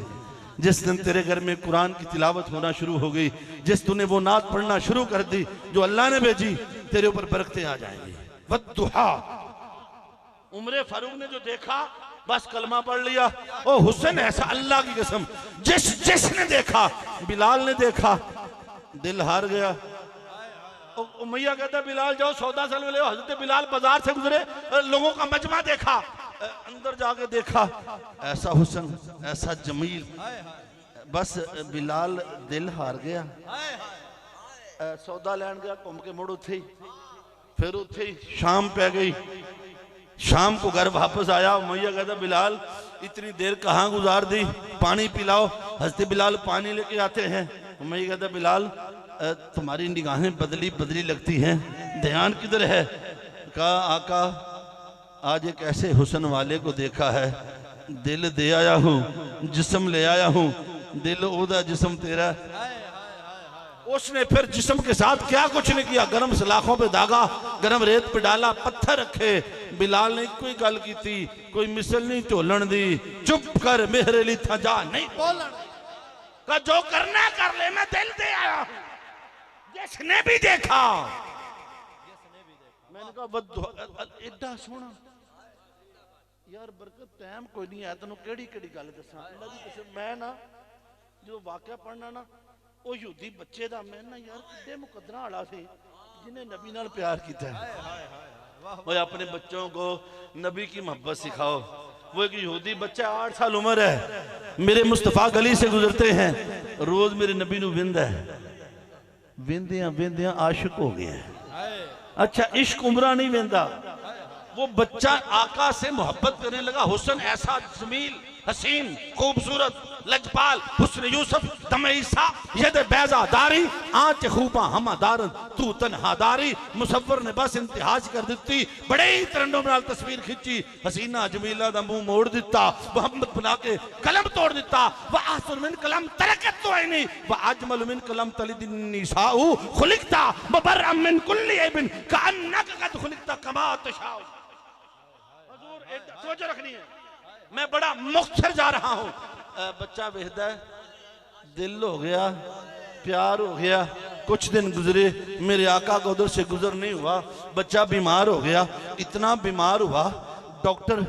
जिस दिन तेरे घर में कुरान की तिलावत होना शुरू हो गई, जिस तूने वो नात पढ़ना शुरू कर दी जो अल्लाह ने भेजी, तेरे ऊपर बरकतें आ जाएंगी। वद्दुहा, उम्र फारूक ने जो देखा बस कलमा पढ़ लिया। ओ हुसैन ऐसा, अल्लाह की कसम, जिसने देखा, बिलाल ने देखा, दिल हार गया। उमैया कहता बिलाल जाओ सौदा सलवे ले। हजरत बिलाल बाजार से गुजरे, लोगों का मजमा देखा, अंदर जाके देखा, ऐसा हुसन, ऐसा जमील, बस बिलाल दिल हार गया। सौदा लैन गया, घूम के मुड़ उथे फिर उथे शाम पै गई। शाम को घर वापस आया, मैया कहता बिलाल इतनी देर कहाँ गुजार दी, पानी पिलाओ। हजरत बिलाल पानी लेके आते हैं। मैया कहता बिलाल तुम्हारी निगाहें बदली बदली लगती हैं, ध्यान किधर है? कहा आका आज एक ऐसे हुस्न वाले को देखा है, दिल दे आया हूँ, जिस्म ले आया हूँ, दिल ओदा जिस्म तेरा। उसने फिर जिस्म के साथ क्या कुछ नहीं किया, गरम सलाखों पे दागा, गरम रेत पे डाला, पत्थर रखे। बिलाल ने कोई गल की थी, कोई मिसल नहीं ढोलन दी। चुप कर मेरे लिए था जा नहीं बोलन का, जो करना कर ले, मैं दिल दे आया हूं। जिसने भी देखा मैंने कहा एडा सोना यार बरकत टाइम कोई नहीं है, तेन केड़ी केड़ी गल दसा। मैं ना जो वाकया पढ़ना ना वो यहूदी बच्चे दा, मैं ना यार किड्डे मुकद्दरा वाला सी जिन्हें नबी नाल प्यार किया है। वो अपने बच्चों को नबी की मोहब्बत सिखाओ। वो एक यहूदी बच्चा 8 साल उम्र है, मेरे मुस्तफा गली से गुजरते हैं, रोज मेरे नबी नू विंदा है, विंदियां विंदियां आशिक हो गया है। अच्छा इश्क उम्रा नहीं विंदा, वो बच्चा आका से मोहब्बत करने लगा। हुस्न ऐसा जमील हसीन खूबसूरत लजपाल हुस्न यूसुफ दमे ईसा यद बैजादारी आंच खूबा हमादारन तू तन्हादारी। मुसव्वर ने बस इंतहाज कर दी, बड़े ही तरन्नुम नाल तस्वीर खिंची। हसीना जमीला दा मुंह मोड़ दिता, मोहम्मद बना के कलम तोड़ दिता। व आसुर मिन कलम तरकत तो नहीं व अजमल मिन कलम तलिदिन निसाउ खुलिकता मुबर्रम मिन कुल्ली इबन कान्नक कद खुलिकता कमा तशाउ। हुजूर एक तवज्जो रखनी है, मैं बड़ा मुख्तर जा रहा हूं। बच्चा वेखदा है, दिल हो गया, प्यार हो गया। कुछ दिन गुजरे, मेरे आका को उधर से गुजर नहीं हुआ, बच्चा बीमार हो गया। इतना बीमार हुआ, डॉक्टर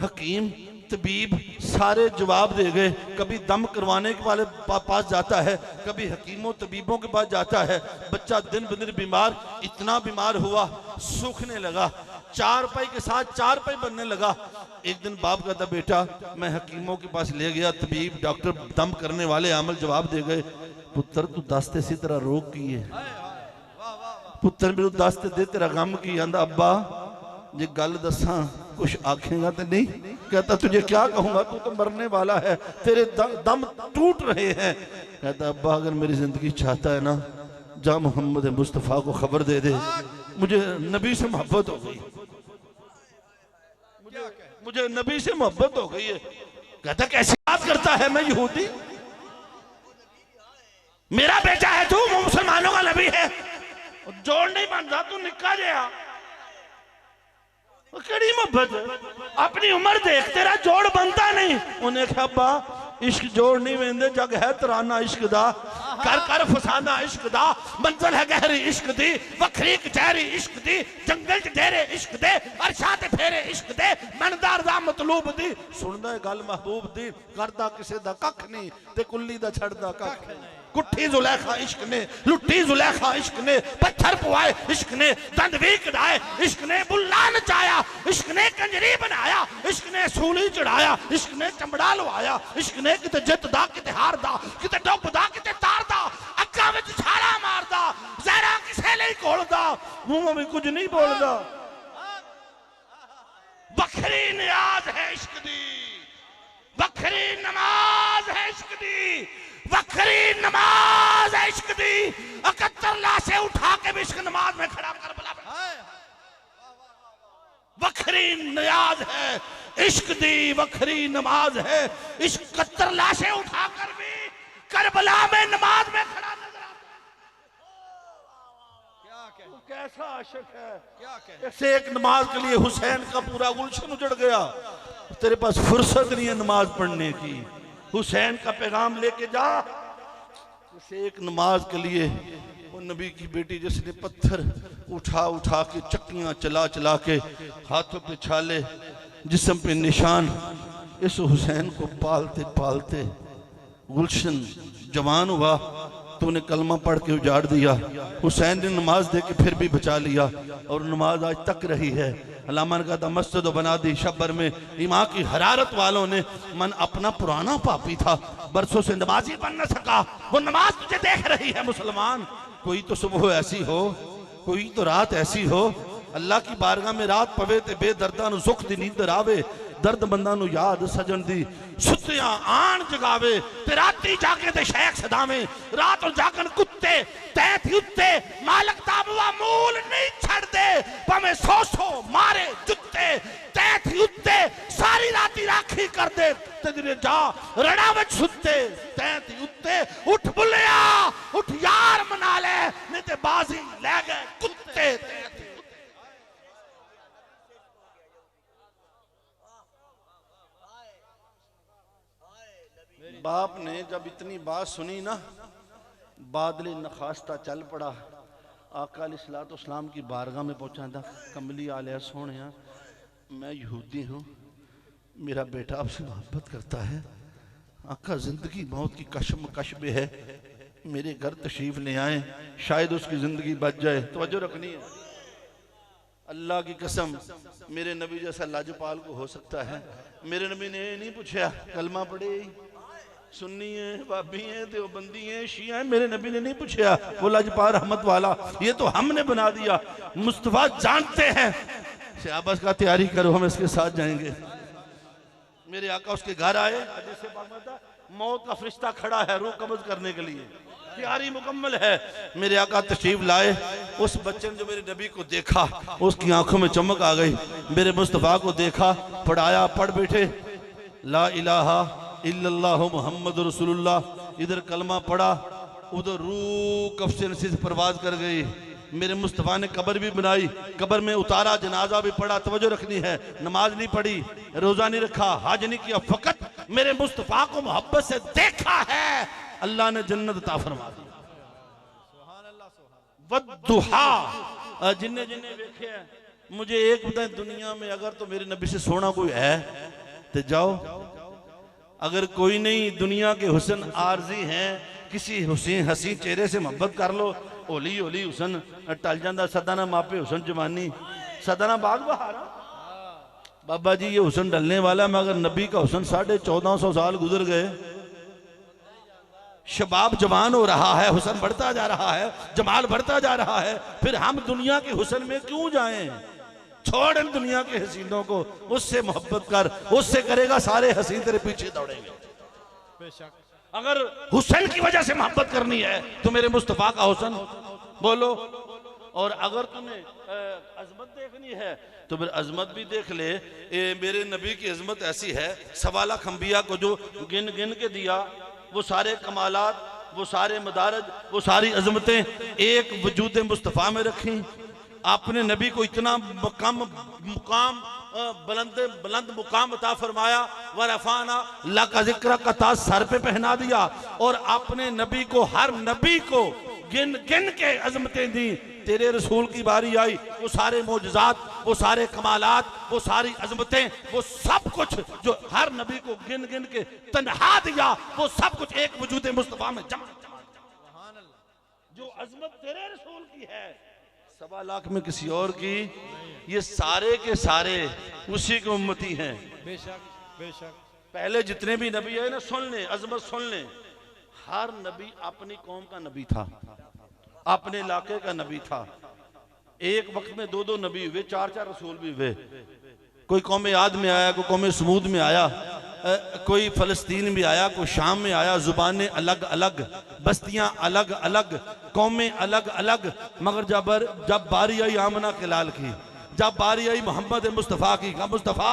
हकीम तबीब सारे जवाब दे गए। कभी दम करवाने के वाले पास जाता है, कभी हकीमों तबीबों के पास जाता है। बच्चा दिन ब दिन बीमार, इतना बीमार हुआ सूखने लगा, 4 पाई के साथ 4 पाई बनने लगा। एक दिन बाप कहता बेटा मैं हकीमों के पास ले गया, तबीब डॉक्टर दम करने वाले आमल जवाब दे गए, पुत्र तू दस ते इसी तरह रोक की है, पुत्र मेरे दस ते दे तेरा गम की। आंदा अब्बा जे गल दसा कुछ आखेगा तो नहीं? कहता तुझे क्या कहूंगा, तू तो मरने वाला है, तेरे दम टूट रहे हैं। कहता अब्बा अगर मेरी जिंदगी चाहता है ना, जा मोहम्मद मुस्तफ़ा को खबर दे दे, मुझे नबी से मोहब्बत हो गई, मुझे नबी से मोहब्बत हो गई है। कहता कैसी बात करता है, मैं यहूदी, मेरा बेटा है, तू मुसलमानों का नबी है, जोड़ नहीं बनता, तू निका जहा कड़ी मोहब्बत, अपनी उम्र देख तेरा जोड़ बनता नहीं। उन्हें कहा अब्बा इश्क जोड़ नहीं वेंदे, जग है तराना इश्क दा, कर कर फसाना इश्क दा, मंजिल है गहरी इश्क दी, वखरी कचहरी इश्क दी, जंगल च डेरे इश्क दे, अरशा ते फेरे इश्क दे, मनदार दा मतलूब दी। सुनदा है गल महबूब दी, करदा किसे दा कख नहीं ते कुल्ली दा छड़दा कख नहीं। कुट्ठी जुलेखा इश्क ने, लुट्टी जुलेखा इश्क ने, पत्थर पुआए इश्क ने, दंद भी कढ़ाए इश्क ने, बुल्ला नचाया इश्क ने, कंजरी बनाया इश्क ने, सूली चढ़ाया इश्क ने, चमड़ा लवाया इश्क ने, किते जितदा किते हारदा, किते डुबदा किते तारदा, अग्गा विच छाला मारदा, जहरा किसे लिए घोलदा, मुंह में कुछ नहीं बोलदा। बखरी नियाज है इश्क दी, बखरी नमाज है इश्क दी, वखरी नमाज है इश्क दी। 71 लाशें उठा के भी इश्क नमाज में खड़ा कर बला, वखरी नियाज है इश्क दी, वखरी नमाज है इश्क। 71 लाशें उठाकर भी करबला में नमाज में खड़ा नजर आता है। कैसा आशिक है, ऐसे एक नमाज के लिए हुसैन का पूरा गुलशन उजड़ गया। तेरे पास फुर्सत नहीं है नमाज पढ़ने की, हुसैन का पैगाम लेके जा। उसे एक नमाज के लिए वो नबी की बेटी जिसने पत्थर उठा उठा के, चक्कियां चला चला के, हाथों पे छाले, जिस्म पे निशान, इस हुसैन को पालते पालते गुलशन जवान हुआ। तूने कलमा पढ़ के उजाड़ दिया, हुसैन ने नमाज दे के फिर भी बचा लिया, और नमाज आज तक रही है। अल्लामा ने कहा मस्जिद बना दी शब्बर में, ईमान की हरारत वालों ने, मन अपना पुराना पापी था, बरसों से नमाजी बन न सका, वो नमाज तुझे देख रही है मुसलमान। कोई तो सुबह ऐसी हो, कोई तो रात ऐसी हो अल्लाह की बारगाह में रात पवे ते बेदर्दां नूं सुख दी नींदर आवे, दर्दमंदां नूं याद सजन दी सुत्तियां आण जगावे ते राती जाके ते शेख सदावे, रात और जागन कुत्ते तैथ उत्ते मालक दा मूल नहीं छड़ दे, भावें सौ मारे जुत्ते तैथ उत्ते सारी राती राखी कर दे ते दिने जा रड़ा विच सुत्ते तैथ उत्ते। उठ बुलिया उठ यार मना ले, नहीं ते बाजी ले गए कुत्ते तैथ। बाप ने जब इतनी बात सुनी ना, बादल नखास्ता चल पड़ा, आका अलैहिस्सलाम की बारगाह में पहुंचा था। कमली आलिया सोनिया, मैं यहूदी हूँ, मेरा बेटा आपसे मोहब्बत करता है, आका जिंदगी मौत की कशमकश में है, मेरे घर तशरीफ ले आए, शायद उसकी जिंदगी बच जाए। तवज्जो रखनी है, अल्लाह की कसम मेरे नबी जैसा लाजपाल को हो सकता है। मेरे नबी ने नहीं पूछा कलमा पढ़े, सुन्नी है, बाबी है, देवबंदी है, शिया है, मेरे नबी ने नहीं पूछा वो लाजपाल रहमत वाला, ये तो हमने बना दिया। मुस्तफा जानते हैं, शाबाश का तैयारी करो, हम इसके साथ जाएंगे। मेरे आका उसके घर आए, मौत का फरिश्ता खड़ा है रूह कब्ज करने के लिए, तैयारी मुकम्मल है। मेरे आका तशरीफ लाए, उस बच्चे ने जो मेरे नबी को देखा उसकी आंखों में चमक आ गई। मेरे मुस्तफा को देखा, पढ़ाया, पढ़ बैठे ला इलाहा इल्लल्लाहु मुहम्मद रसूलुल्लाह, इधर कलमा पढ़ा, उधर रूह कब्ज़ से नसीब परवाज कर गई। मेरे मुस्तफा ने कब्र भी बनाई, कब्र में उतारा, जनाजा भी पढ़ा। तवज्जो रखनी है, नमाज नहीं पढ़ी, रोजा नहीं रखा, हज नहीं किया, फकत मेरे मुस्तफा को मोहब्बत से देखा है, अल्लाह ने जन्नत अता फरमा दी। वद्दुहा, जिन्ने जिन्ने देखे मुझे एक बताएं, दुनिया में अगर तो मेरे नबी से सोना कोई है तो जाओ, अगर कोई नहीं, दुनिया के हुस्न आरजी हैं, किसी हुसैन हसी चेहरे से मोहब्बत कर लो, होली होली हुसन टल जाता। सदा ना मापे हुसन जवानी, सदा ना बाग बहारा। बाबा जी ये हुसन डलने वाला है, मगर नबी का हुसन 1450 साल गुजर गए, शबाब जवान हो रहा है, हुसन बढ़ता जा रहा है, जमाल बढ़ता जा रहा है, फिर हम दुनिया के हुसन में क्यों जाएं? छोड़ इन दुनिया के हसीनों को, उससे मोहब्बत कर, उससे करेगा सारे हसीन तेरे पीछे दौड़ेंगे। बेशक अगर हुसैन की वजह से मोहब्बत करनी है तो मेरे मुस्तफा का हुसन बोलो, और अगर तुम्हें अजमत देखनी है तो फिर अजमत भी देख ले। मेरे नबी की अजमत ऐसी है, 1.25 लाख अंबिया को जो गिन गिन के दिया, वो सारे कमालात, वो सारे मदारज, वो सारी अजमतें एक वजूद मुस्तफा में रखी। आपने नबी को इतना मुकाम बुलंद मुकाम अता फरमाया, वरफाना ला का जिक्र का ताज सर पे पहना दिया, और आपने नबी को, हर नबी को गिन गिन के अजमतें दी। तेरे रसूल की बारी आई, वो सारे मोजज़ात, वो सारे कमालात, वो सारी अजमतें, वो सब कुछ जो हर नबी को गिन गिन के तन्हा दिया, वो सब कुछ एक वजूद मुस्तफा में जमा। जो अजमत तेरे रसूल की है 1.25 लाख में किसी और की, ये सारे के सारे उसी के उम्मती हैं। बेशक बेशक। पहले जितने भी नबी है ना, सुन ले, अजमत सुन ले, हर नबी अपनी कौम का नबी था, अपने इलाके का नबी था। एक वक्त में 2-2 नबी हुए, 4-4 रसूल भी हुए। कोई कौम आद में आया, कोई कौम समूद में आया, कोई फलस्तीन में आया, कोई शाम में आया। जुबानें अलग अलग, बस्तियां अलग अलग, कौमें अलग अलग, मगर जब बारी आई आमना के लाल की, जब बारी आई मोहम्मद मुस्तफ़ा की, कहा मुस्तफ़ा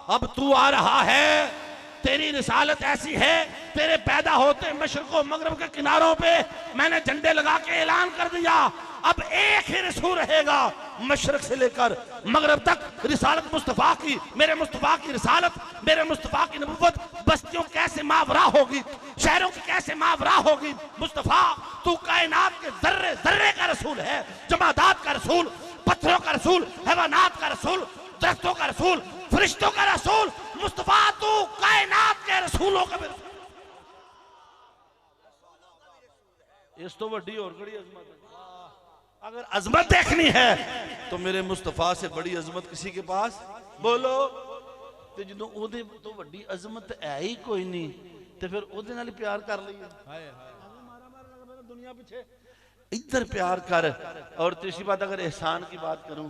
अब तू आ रहा है, तेरी रिसालत ऐसी है, तेरे पैदा होते मशरक़ व मगरब के किनारों पे मैंने झंडे लगा के ऐलान कर दिया, अब एक ही रसूल रहेगा, मशरक़ से लेकर मगरब तक रिसालत मुस्तफ़ा की, मेरे मुस्तफ़ा की रिसालत, मेरे मुस्तफ़ा की नबुव्वत बस्तियों कैसे मावरा होगी, शहरों की कैसे मावरा होगी। मुस्तफ़ा तू कायनात के जर्रे जर्रे का रसूल है, जमादात का रसूल, पत्थरों का रसूल, हैवानात का रसूल, दरख्तों का रसूल, फरिश्तों का रसूल। मुस्तफा तू कायनात के रसूलों का भी, इस तो बड़ी और बड़ी अजमत है। अगर अजमत देखनी है तो मेरे मुस्तफा से बड़ी अजमत किसी के पास बोलो। तो जो ओदे तो बड़ी अजमत है ही कोई नहीं, तो फिर ओदे नाल प्यार कर लीए, दुनिया पीछे, इधर प्यार कर। और तीसरी बात, अगर एहसान की बात करूं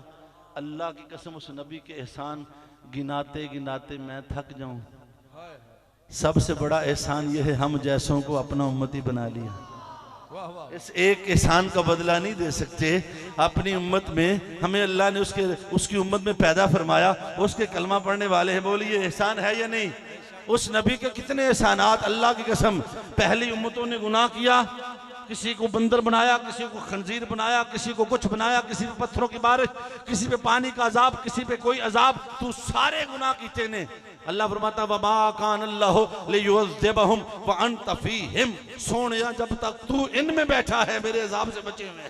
अल्लाह की कसम उस नबी के एहसान गिनाते गिनाते मैं थक जाऊं। सबसे बड़ा एहसान यह है हम जैसों को अपना उम्मती बना लिया। इस एक एहसान का बदला नहीं दे सकते। अपनी उम्मत में हमें अल्लाह ने उसकी उम्मत में पैदा फरमाया, उसके कलमा पढ़ने वाले हैं। बोलिए एहसान है या नहीं? उस नबी के कितने एहसानात, अल्लाह की कसम। पहली उम्मतों ने गुनाह किया, किसी को बंदर बनाया, किसी को खंजीर बनाया, किसी को कुछ बनाया, किसी पे पत्थरों की बारिश, किसी पे पानी का अजाब, किसी पे कोई अजाब। तू सारे गुनाह कीते ने। अल्लाह फरमाता वमा कान अल्लाहु लियुअज़्ज़िबहुम व अंत फीहिम। सोनिया जब तक तू इनमें बैठा है मेरे अजाब से बचे हुए।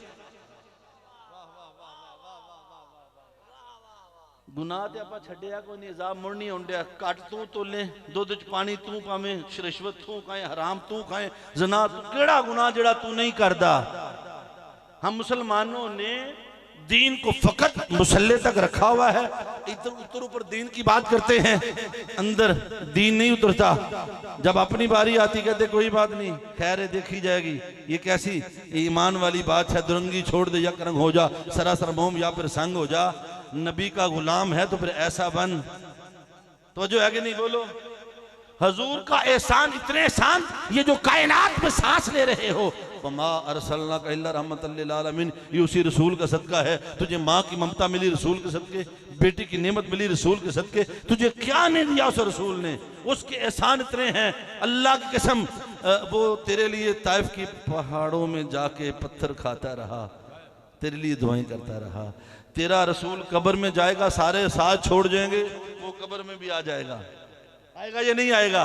गुनाह ते आपां छड्डिया कोई नहीं, अजाब मुड़ नहीं आउंदा। कट तू तोले, दुध च पानी तू पावें, रिश्वत तू खाए, हराम तू खाए, ज़ना केड़ा गुनाह जेड़ा तू नहीं करदा। हम मुसलमानों ने दीन को फकत मुसल्ले तक रखा हुआ है। इधर उतर ऊपर दीन की बात करते हैं, अंदर दीन नहीं उतरता। जब अपनी बारी आती कहते कोई बात नहीं, खैर है देखी जाएगी। ये कैसी ईमान वाली बात है? दुरंगी छोड़ दे या करंग हो जा, सरासर मोम या फिर संग हो जा। नबी का गुलाम है तो फिर ऐसा बन। तो जो है कि नहीं? बोलो। हजूर का एहसान, इतने एहसान, ये जो कायनात में सांस ले रहे हो, वमा अरसलनाका इल्ला रहमतल लिल आलमीन, ये उसी रसूल का सदका है। तुझे माँ की ममता मिली रसूल के सदके, बेटी की नेमत मिली रसूल के सदके। तुझे क्या नहीं दिया उस रसूल ने? उसके एहसान इतने हैं, अल्लाह की कसम। वो तेरे लिए ताइफ की पहाड़ों में जाके पत्थर खाता रहा, तेरे लिए दुआएं करता रहा। तेरा रसूल कब्र में जाएगा, सारे साथ छोड़ जाएंगे, वो कब्र में भी आ जाएगा। आएगा या नहीं आएगा?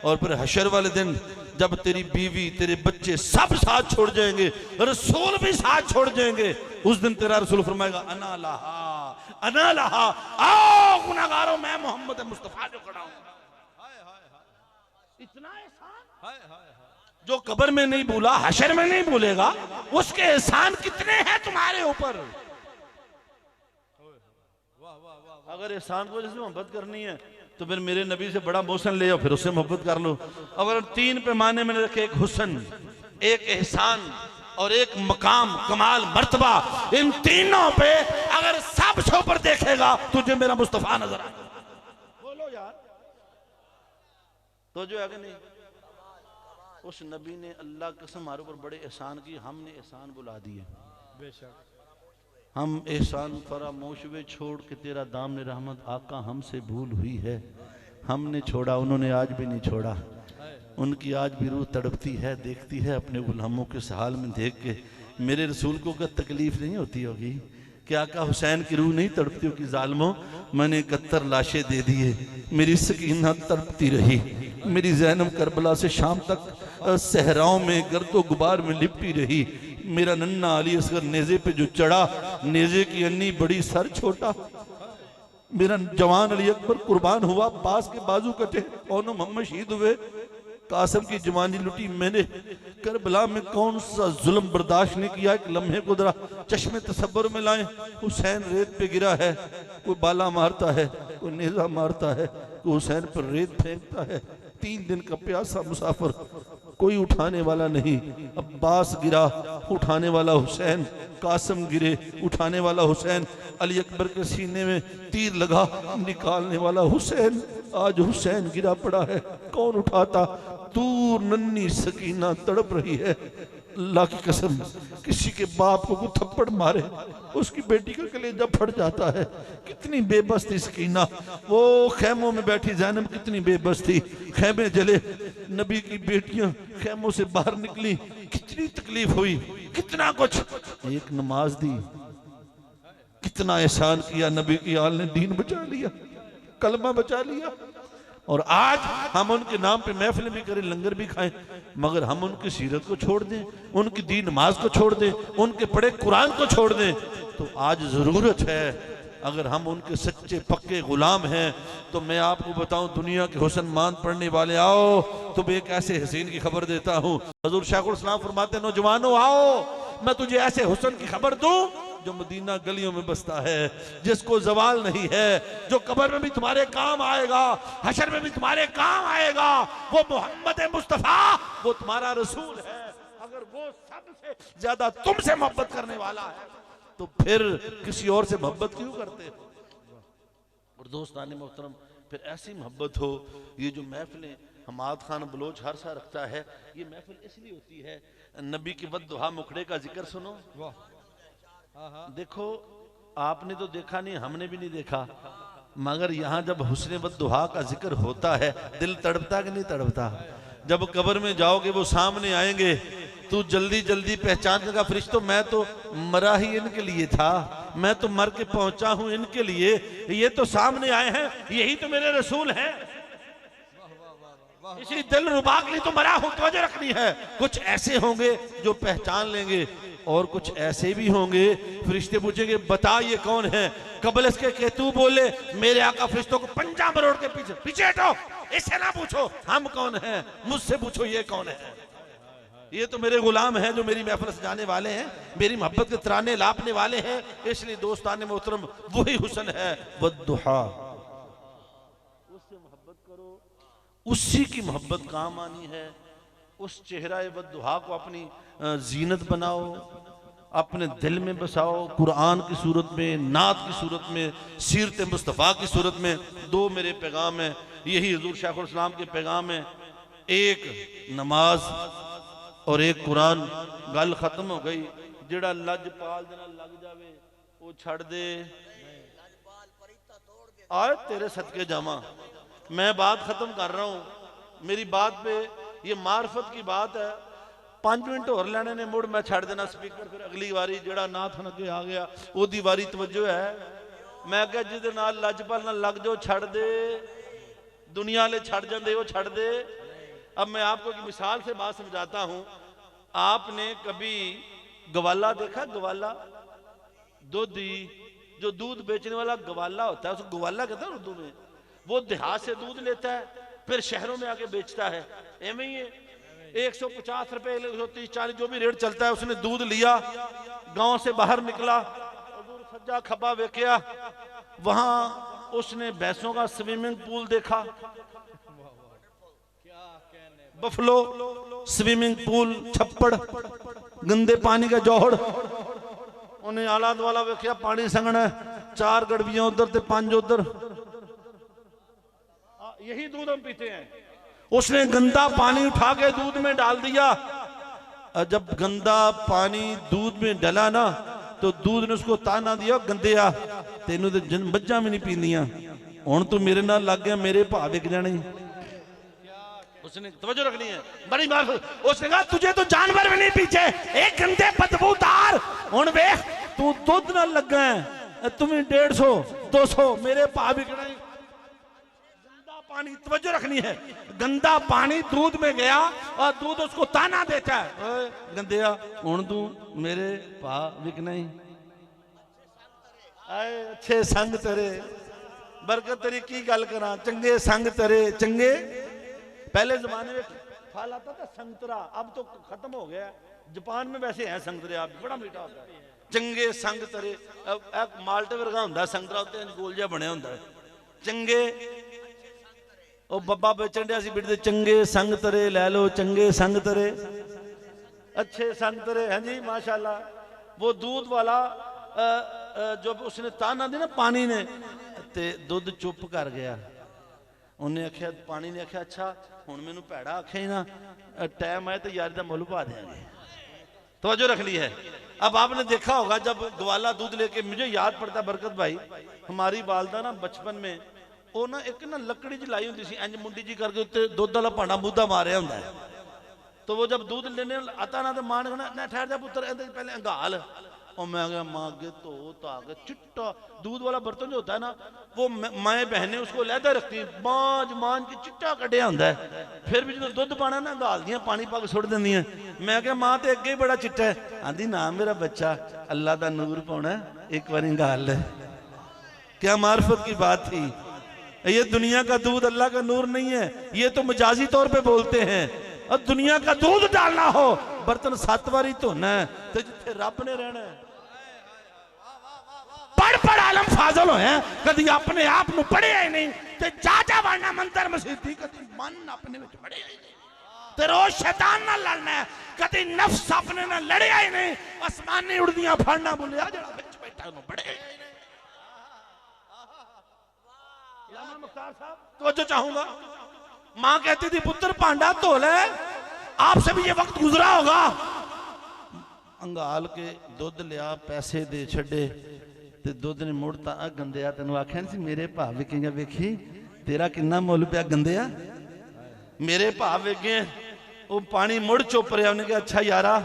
और फिर हशर वाले दिन जब तेरी बीवी, तेरे बच्चे सब साथ छोड़ जाएंगे, रसूल भी साथ छोड़ जाएंगे, उस दिन तेरा रसूल फरमाएगा अना लहा, अना लहा। आओ गुनाहगारों, मैं मोहम्मद मुस्तफा जो खड़ा हूं। इतना एहसान जो कब्र में नहीं भूला, हशर में नहीं भूलेगा, उसके एहसान कितने हैं तुम्हारे ऊपर। अगर एहसान को जैसे मोहब्बत करनी है तो फिर मेरे नबी से बड़ा मोहसन ले आओ, फिर उससे मोहब्बत कर लो। अगर 3 पैमाने में रखे, एक हुस्न, एक एहसान और एक मकाम, कमाल, मर्तबा, इन तीनों पे अगर सबसे ऊपर देखेगा तुझे मेरा मुस्तफा नजर आएगा। बोलो यार, तो जो है कि नहीं? उस नबी ने अल्लाह की कसम हमारे ऊपर बड़े एहसान किए, हमने एहसान बुला दिए। बेशक हम एहसान फरामोश वे छोड़ के तेरा दामन रहमत आका हमसे भूल हुई है। हमने छोड़ा, उन्होंने आज भी नहीं छोड़ा। उनकी आज भी रूह तड़पती है, देखती है अपने गुलामों के हाल में देख के। मेरे रसूल को क्या तकलीफ नहीं होती होगी? क्या आका हुसैन की रूह नहीं तड़पती होगी? जालिमों, मैंने 71 लाशें दे दिए, मेरी सकीना तड़पती रही, मेरी ज़ैनब करबला से शाम तक सहराओं में गर्दो गुबार में लिपटी रही, मेरा नन्ना अली असगर नेज़े पे जो चढ़ा, नेज़े की अन्नी बड़ी सर छोटा, मेरा जवान अली अकबर कुर्बान हुआ, पास के बाजू कटे, कौन मोहम्मद शहीद हुए, कासिम की जवानी लुटी मैंने, करबला में कौन सा जुल्म बर्दाश्त नहीं किया। एक लम्हे को जरा चश्मे तसब्बुर में लाएं, हुसैन रेत पे गिरा है, कोई बाला मारता है, कोई नेज़ा मारता है, कोई हुसैन पर रेत फेंकता है। 3 दिन का प्यासा मुसाफिर, कोई उठाने वाला नहीं। अब्बास गिरा, उठाने वाला हुसैन, कासिम गिरे, उठाने वाला हुसैन, अली अकबर के सीने में तीर लगा, निकालने वाला हुसैन। आज हुसैन गिरा पड़ा है, कौन उठाता? दूर नन्ही सकीना तड़प रही है। अल्लाह की कसम, किसी के बाप को थप्पड़ मारे उसकी बेटी का कलेजा फट जाता है। कितनी बेबस थी सकीना। वो खैमों में बैठी ज़ैनब कितनी बेबस थी, खैमे जले, नबी की बेटियां खैमों से बाहर निकली, कितनी तकलीफ हुई, कितना कुछ। एक नमाज दी, कितना एहसान किया नबी की आल ने, दीन बचा लिया, कलमा बचा लिया। और आज हम उनके नाम पे महफिल भी करें, लंगर भी खाएं, मगर हम उनकी सीरत को छोड़ दें, उनकी दीन नमाज को छोड़ दें, उनके पढ़े कुरान को छोड़ दें, तो आज जरूरत है। अगर हम उनके सच्चे पक्के गुलाम हैं तो मैं आपको बताऊं, दुनिया के हुस्न मान पढ़ने वाले आओ, तुम्हें एक ऐसे हसीन की खबर देता हूं। हजूर शाइखुल इस्लाम फरमाते, नौजवानों आओ, मैं तुझे ऐसे हुस्न की खबर दूं जो मदीना गलियों में बसता है, जिसको जवाल नहीं है, जो कब्र में भी तुम्हारे काम आएगा, हशर में भी तुम्हारे काम आएगा। वो मोहम्मद मुस्तफा, वो तुम्हारा रसूल है। अगर वो सबसे ज्यादा तुमसे मोहब्बत करने वाला है तो फिर किसी और से मोहब्बत क्यों करते हो? और दोस्तान मोहतरम, फिर ऐसी मोहब्बत हो। ये जो महफिलें हमाद खान बलोच हर सा रखता है, ये महफिल इसलिए होती है, नबी की बद्दुआ मुखड़े का जिक्र सुनो। देखो आपने तो देखा नहीं, हमने भी नहीं देखा, मगर यहाँ जब हुस्न बद्दुआ का जिक्र होता है दिल तड़पता कि नहीं तड़पता? जब कब्र में जाओगे वो सामने आएंगे, तू जल्दी जल्दी पहचान का फरिश्तों मैं तो मरा ही इनके लिए था, मैं तो मर के पहुंचा हूं इनके लिए, ये तो सामने आए हैं, यही तो मेरे रसूल हैं, इसी दिल रुबा के लिए तो मरा हूं। तवज्जो रखनी है। कुछ ऐसे होंगे जो पहचान लेंगे और कुछ ऐसे भी होंगे फरिश्ते पूछेंगे बता ये कौन है? कबल इसके के तू बोले मेरे आका फरिश्तों को पंजा मरोड़ के पीछे पीछे हटो, इससे ना पूछो हम कौन हैं, मुझसे पूछो ये कौन है। ये तो मेरे गुलाम हैं जो मेरी महफिल सजाने वाले हैं, मेरी मोहब्बत के तराने लापने वाले हैं। इसलिए दोस्तान मोहतरम वही हुस्न है बद्दुहा, उससे मोहब्बत करो, उसी की मोहब्बत काम आनी है। उस चेहरा बद्दुहा को अपनी जीनत बनाओ, अपने दिल में बसाओ, कुरान की सूरत में, नात की सूरत में, सीरत मुस्तफ़ा की सूरत में। दो मेरे पैगाम है, यही हुज़ूर शेखुल इस्लाम के पैगाम है, एक नमाज और एक कुरान। गल खत्म हो गई। जेड़ा लजपाल दे नाल लग जावे वो छड़ दे, आए तेरे सदके जावा। मैं बात खत्म कर रहा हूं, मेरी बात पे ये मार्फत की बात है। 5 मिनट और लेने ने, मुड़ मैं छड़ देना स्पीकर, फिर अगली बारी जेड़ा नाथ अगे आ गया ओदी वारी। तवज्जो है, मैं क्या जिदे नाल लजपाल नाल लग जाओ छड़ दे, दुनिया ले छड़ जाते वो छड़ दे। अब मैं आपको एक मिसाल से बात समझाता हूं। आपने कभी गवाला देखा? गवाला दूधी, जो दूध बेचने वाला गवाला होता है उसको गवाला कहते हैं उर्दू में। वो देहात से दूध लेता है फिर शहरों में आके बेचता है। एवं ही है, 150 रुपए 130 40 जो भी रेट चलता है। उसने दूध लिया, गांव से बाहर निकला, सज्जा खब्बा वेख्या, वहां उसने भैंसों का स्विमिंग पूल देखा, बफलो स्विमिंग पूल, छप्पड़, गंदे पानी का जौहड़। उन्हें आला दुआला वेख्या, पानी संगना, 4 गड़बियां उधर ते 5 उधर, यही दूध हम पीते हैं। उसने गंदा पानी उठा के दूध में डाल दिया। जब गंदा पानी दूध में डला ना तो दूध ने उसको ताना दिया, गंदिया तेनू तो मज्जां भी नहीं पींदियां, हुण तू मेरे नाल लग गया, मेरे भाव विक जाने। उसने तवज्जो रखनी है, बड़ी बात। उसने कहा तुझे तो जानवर भी नहीं पीछे, एक गंदे बदबूदार। हुण वेख तू दूध नाल लगा है, तुम्हें 150 200 मेरे भाव विकना। गंदा पानी, तवज्जो रखनी है, गंदा पानी दूध में गया और दूध उसको ताना देता है, ओए गंदिया हुण तू मेरे भाव विकना ही। आए अच्छे संग तेरे, बरकत तेरी की गल करा, चंगे संग तेरे चंगे। पहले जमाने में फल आता था संतरा, अब तो खत्म हो गया। जापान में वैसे है संतरे, आप बड़ा मीठा होता है। चंगे संग तरे, एक माल्टे वर्गा होंदा संतरा, उत्ते गोल जिहा बनया होंदा है। चंगे ओ बब्बा बेचण दिया सी बिट दे, चंगे संग तरे ले लो, चंगे संग तरे, अच्छे संग तरे। हाँ जी माशाल्लाह। वो दूध वाला जब उसने ताना दी ना पानी ने, ते दूध चुप कर गया। उन्हें आख्या, पानी ने आख्या अच्छा हुण मैनू भैड़ा आखे ही ना, टाइम आए तो यारी का मुल पा देंगे। तवज्जो रख ली है। अब आपने देखा होगा जब ग्वाला दूध लेके, मुझे याद पड़ता बरकत भाई, हमारी वालदा ना बचपन में वो ना एक ना लकड़ी जी लाई होंदी सी, इंज मुंडी जी करके उत्ते दुध वाला भांडा मुद्दा मारिया होंदा है। तो वो जब दूध लेने आता ना तो मां ने कहना ना ठहर जा पुत्र, पहले अंगाल। और मैं गया माँ के तो के चिट्टा दूध वाला बर्तन जो होता है ना, वो माए बहनें उसको लहदा रखती, मांझ के चिट्टा कटिया होंदा है। फिर भी जो दुध पाना ना गाल दियां, पानी पा के सुट देंदियां। मैं क्या माँ तो अगे ही बड़ा चिट्टा है। आंधी ना मेरा बच्चा अल्लाह का नूर पाना, एक बार गाल है। क्या मार्फत की बात थी। ये दुनिया का दूध अल्लाह का नूर नहीं है, ये तो मजाजी तौर पे बोलते हैं। और दुनिया का दूध डालना हो, बर्तन 7 बारी धोना है, तो जिथे रब ने रहना है। पढ़ आलम फाजल होए, कभी अपने आप को पढ़िया ही नहीं, ते जा वरना मंदिर मसीती, कभी मन अपने विच पढ़िया ही नहीं। ते रोज शैतान नाल लड़ना है, कदी नफ्स अपने नाल लड़िया ही नहीं। आसमानी उड़दियां फड़ना भुलिया, जेड़ा विच बैठा ओनू बड़े इलामा मुख्तार साहब तवज्जो चाहूंगा। मां कहती थी पुत्र भांडा धो ले, आपसे भी ये वक्त गुजरा होगा। अंगाल के दुध लिया, पैसे दे छड़े ते दुध ने मुड़ता आ गंदिया, तेन आख्या नहीं सी मेरे भाव विकेगा, वेखी तेरा किन्ना मुल पिया गंदिया, मेरे भाव वेगे। वो पानी मुड़ चुप रहा, उन्हें कहा अच्छा यारा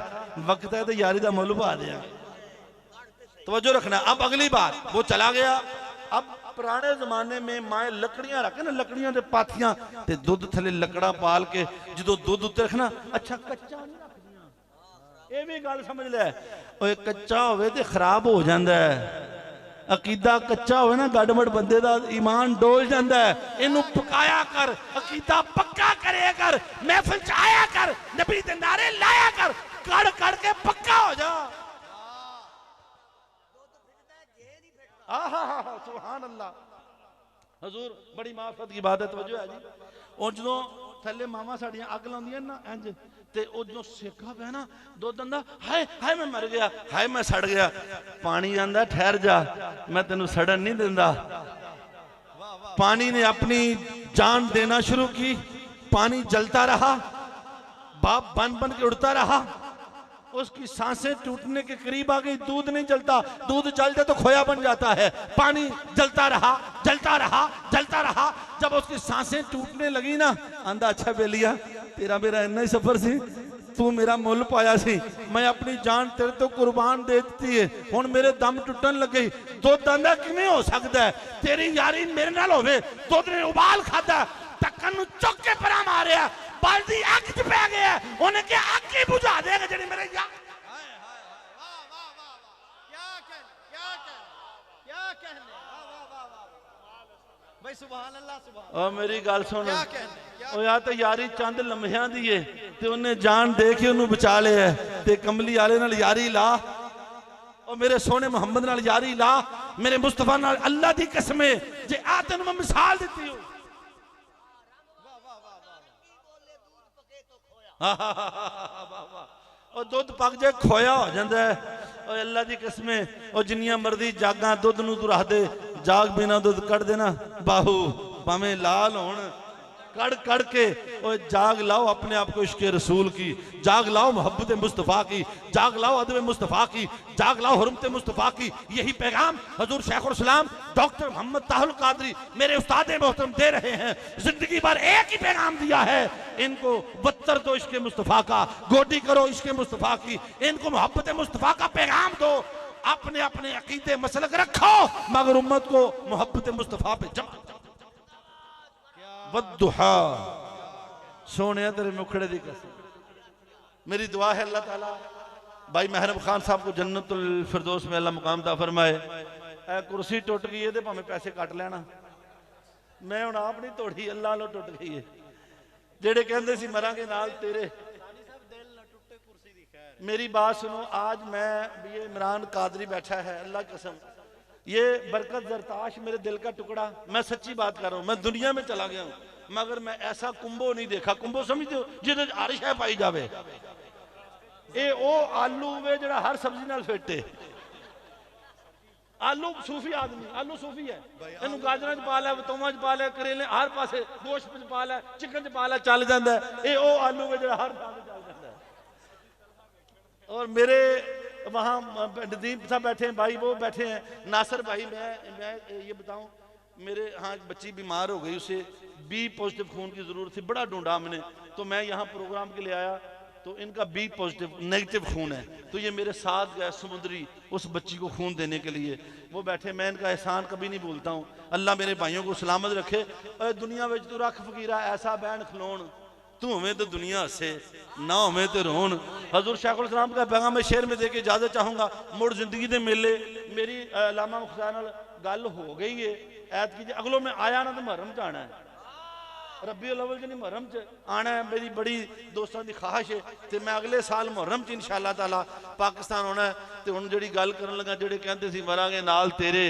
वक्त है तो यारी का मुल पा दिया। तवज्जो रखना। अब अगली बात, वो चला गया। अब पुराने जमाने में माए लकड़ियां रख ना, लकड़ियां दे पाथियां ते दुध थले लकड़ा पाल के जो दुध उत्ते रखना, अच्छा कच्चा नहीं रखदियां। ये भी गल समझ ले, ओए कच्चा होवे ते खराब हो जांदा है। अकीदा कच्चा होवे ना, गड़बड़ बंदे दा ईमान डोल जांदा है। इनू पकाया कर, अकीदा पक्का करे कर, महफिल च आया कर, नबी दे नारे लाया कर, कड़ कड़ के पक्का हो जा। सुभान अल्लाह। हजूर बड़ी माफत की बात है, तवज्जो है जी। और जो थले मामा साड़ियां अग लाउंदियां ना इंज, ते ओ जो सेका पे ना, दुध आंदा हाय हाय मैं मर गया, हाय मैं सड़ गया। पानी आंदा ठहर जा, मैं तेनू सड़न नहीं देंदा। पानी ने अपनी जान देना शुरू की, पानी जलता रहा, बाप बन बन के उड़ता रहा। उसकी सांसें टूटने के करीब आ गई, दूध नहीं जलता, दूध जल जाए तो खोया बन जाता है। पानी जलता रहा, जलता रहा, जलता रहा। जब उसकी सांसें टूटने लगी ना, आंदा अच्छा बेलिया तेरा मेरा इन्ना ही सफर सी, तू मेरा मुल पाया सी, मैं अपनी जान तेरे तो कुर्बान दे दी है, हुण मेरे दम टुटन लगे। दुध आंदा किवें हो सकदा है तेरी यारी मेरे नाल होवे। दुध ने उबाल खादा, ढक्कन नूं चुक के परा मारिया, बाल्टी अग च पै गया। उन्हें क्या अग ही बुझा देगा जेड़ी मेरे यार। भाई सुभान अल्लाह, सुभान। और मेरी गल सुन, ओ यार तो यारी चंद लम्हियां दी है, ते उन्हें जान दे के उन्हें बचा लिया है। ते कमली वाले नाल यारी ला, और मेरे सोने मुहम्मद नाल यारी ला, मेरे मुस्तफा नाल। अल्लाह दी कसम है, जे आ तेनू मैं मिसाल दित्ती हो। और दुध पक जाए खोया हो जाता है। और अल्लाह की कसम, और जिन्नियां मर्जी जागा दुध नूं तू रख दे, जाग बिना दुध कड़ देना बाहू, भावें लाल होण, कड़ कड़ के। और जाग लाओ अपने आप को इश्क़ रसूल की, जाग लाओ मोहब्बत मुस्तफ़ा की, जाग लाओ अदब मुस्तफ़ा की, जाग लाओ हुर्मत मुस्तफ़ा की। यही पैगाम हजूर शेखुल इस्लाम डॉक्टर मोहम्मद ताहुल कादरी मेरे उस्ताद मोहतरम दे रहे हैं। जिंदगी भर एक ही पैगाम दिया है इनको, बत्तर दो इश्क़ मुस्तफ़ा का, गोडी करो इश्क़ मुस्तफ़ा की, इनको मोहब्बत मुस्तफ़ा का पैगाम दो। अपने अपने अकीदे मसलक रखो, मगर उम्मत को मोहब्बत मुस्तफ़ा पे जमा। वद्दुहा, सोने तेरे मुखड़े दी कसम। मेरी दुआ है अल्लाह ताला भाई महरम खान साहब को जन्नतुल फिरदौस में अल्लाह मुकाम दा फरमाए। ए कुर्सी टुट गई है, भावें पैसे कट लेना, मैं हुण आप नहीं तोड़ी, अल्लाह लो टुट गई है। जेड़े कहंदे सी मरांगे नाल तेरे, मेरी बात सुनो। आज मैं ये इमरान कादरी बैठा है, अल्लाह कसम, ये बरकत जरताश मेरे दिल का टुकड़ा, मैं सच्ची बात कर रहा हूँ। मैं दुनिया में चला गया हूँ, मगर मैं ऐसा कुंभो नहीं देखा। कुंभो समझते हो जिहदे हर शै पाई जावे। ये ओ आलू वे जिहड़ा हर सब्जी नाल फिट है। आलू सूफी आदमी, आलू सूफी है, इनू गाजरां च पा लै, बतौमां च पा लै, करेले हर पासे, गोश्त च पा लै, चिकन च पा लै, चल जांदा है। ये ओ आलू वे जिहड़ा हर थां ते चल जांदा है। और मेरे वहाँ नदीम साहब बैठे हैं, भाई वो बैठे हैं, नासिर भाई। मैं ये बताऊं, मेरे यहाँ एक बच्ची बीमार हो गई, उसे बी पॉजिटिव खून की ज़रूरत थी, बड़ा ढूंढा मैंने, तो मैं यहाँ प्रोग्राम के लिए आया, तो इनका बी पॉजिटिव नेगेटिव खून है, तो ये मेरे साथ गए समुद्री उस बच्ची को खून देने के लिए। वो बैठे, मैं इनका एहसान कभी नहीं भूलता हूँ। अल्लाह मेरे भाइयों को सलामत रखे। दुनिया में तू रख फकीरा ऐसा बैन खलोन, तू हमें तो दुनिया हसे ना हमें तो रोन। हजूर शेखुल इस्लाम का पैगाम मैं शेर में दे के इजाजत चाहूँगा। मुड़ जिंदगी दे मेले मेरी लामा मुख्तार नाल गल हो गई है, ऐत की अगलों में आया ना तो मुहर्रम च आना है, रबीउल अव्वल च नहीं मुहर्रम च आना है। मेरी बड़ी दोस्तों की ख्वाहिश है, तो मैं अगले साल मुहर्रम च इंशाअल्लाह ताला पाकिस्तान होना है। तो हुण जिहड़ी गल करन लगा, जिहड़े कहंदे सी मरांगे नाल तेरे,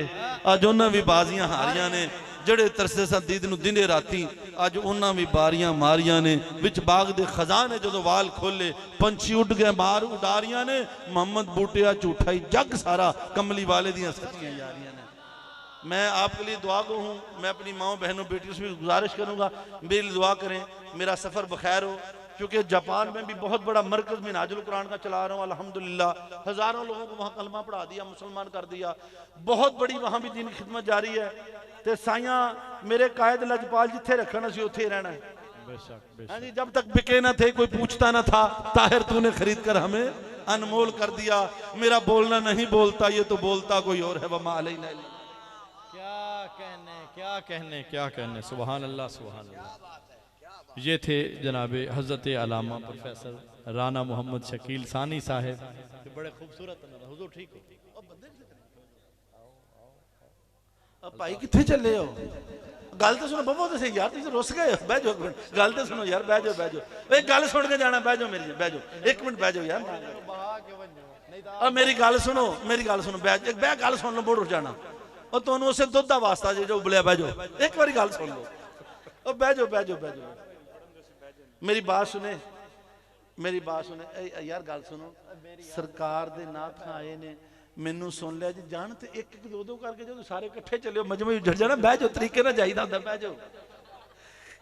अज उन्हां भी बाजियां हारियां ने। ਜਿਹੜੇ ਤਰਸਦੇ ਸਨ ਦੀਦ ਨੂੰ ਦਿਨੇ ਰਾਤੀ, ਅੱਜ ਉਹਨਾਂ ਵੀ ਬਾਰੀਆਂ ਮਾਰੀਆਂ ਨੇ। ਵਿੱਚ ਬਾਗ ਦੇ ਖਜ਼ਾਨੇ ਜਦੋਂ ਵਾਲ ਖੋਲੇ, ਪੰਛੀ ਉੱਡ ਗਏ ਬਾਹਰ ਉਡਾਰੀਆਂ ਨੇ। मोहम्मद बूटिया झूठा ही जग सारा कमली वाले दियां सच्चियां यारियां ने। मैं आपके लिए दुआ को हूँ, मैं अपनी माओ बहनों बेटियों से भी गुजारिश करूँगा मेरे लिए दुआ करें, मेरा सफ़र बखैर हो। क्योंकि जापान में भी बहुत बड़ा मरकज़ में नाजुल कुरान का चला रहा हूँ अल्हम्दुलिल्लाह। हज़ारों लोगों को वहाँ कलमा पढ़ा दिया, मुसलमान कर दिया। बहुत बड़ी वहाँ भी दीन की खिदमत जारी है। तो साइयां मेरे कायद लजपाल जिथे रखना सी उत्थे रहना है। हाँ जी, जब तक बिके ना थे कोई पूछता ना था, ताहिर तूने खरीद कर हमें अनमोल कर दिया। मेरा बोलना नहीं बोलता, ये तो बोलता कोई और है। वमा अलैना क्या कहने। सुभान अल्लाह सुभान अल्लाह। ये थे जनाब हज़रत अल्लामा प्रोफेसर राना मोहम्मद शकील सानी साहब, बड़े खूबसूरत। हुजूर ठीक हो? भाई किथे चले हो? गल तो सुनो बबो, तो सही यार, तुम रुस गए हो। बह जाओ, गल तो सुनो यार, बह जाओ। एक गल सुन के जाना, बह जाओ मेरी, बह जाओ एक मिनट, बह जाओ यार। और मेरी गल सुनो, बह गल सुन लो, मुड़ उठ जाना। और तुम उसे दुध का वास्ता जो उबलिया, बह जाओ एक बार गल सुन लो। और बह जाओ मेरी बात सुने यार, गल सुनो। सरकार दे नाथ आए ने, मैनू सुन लिया जी जान, तो एक दो करके जो सारे इकट्ठे चले मजमे उजड़ जाना। बह जाओ, तरीके ना जाइदा होंदा, बह जाओ।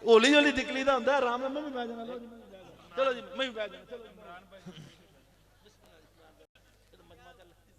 हौली हौली निकली दा होंदा, आराम में भी बह जाना। चलो जी, मैं भी बह जाना। चलो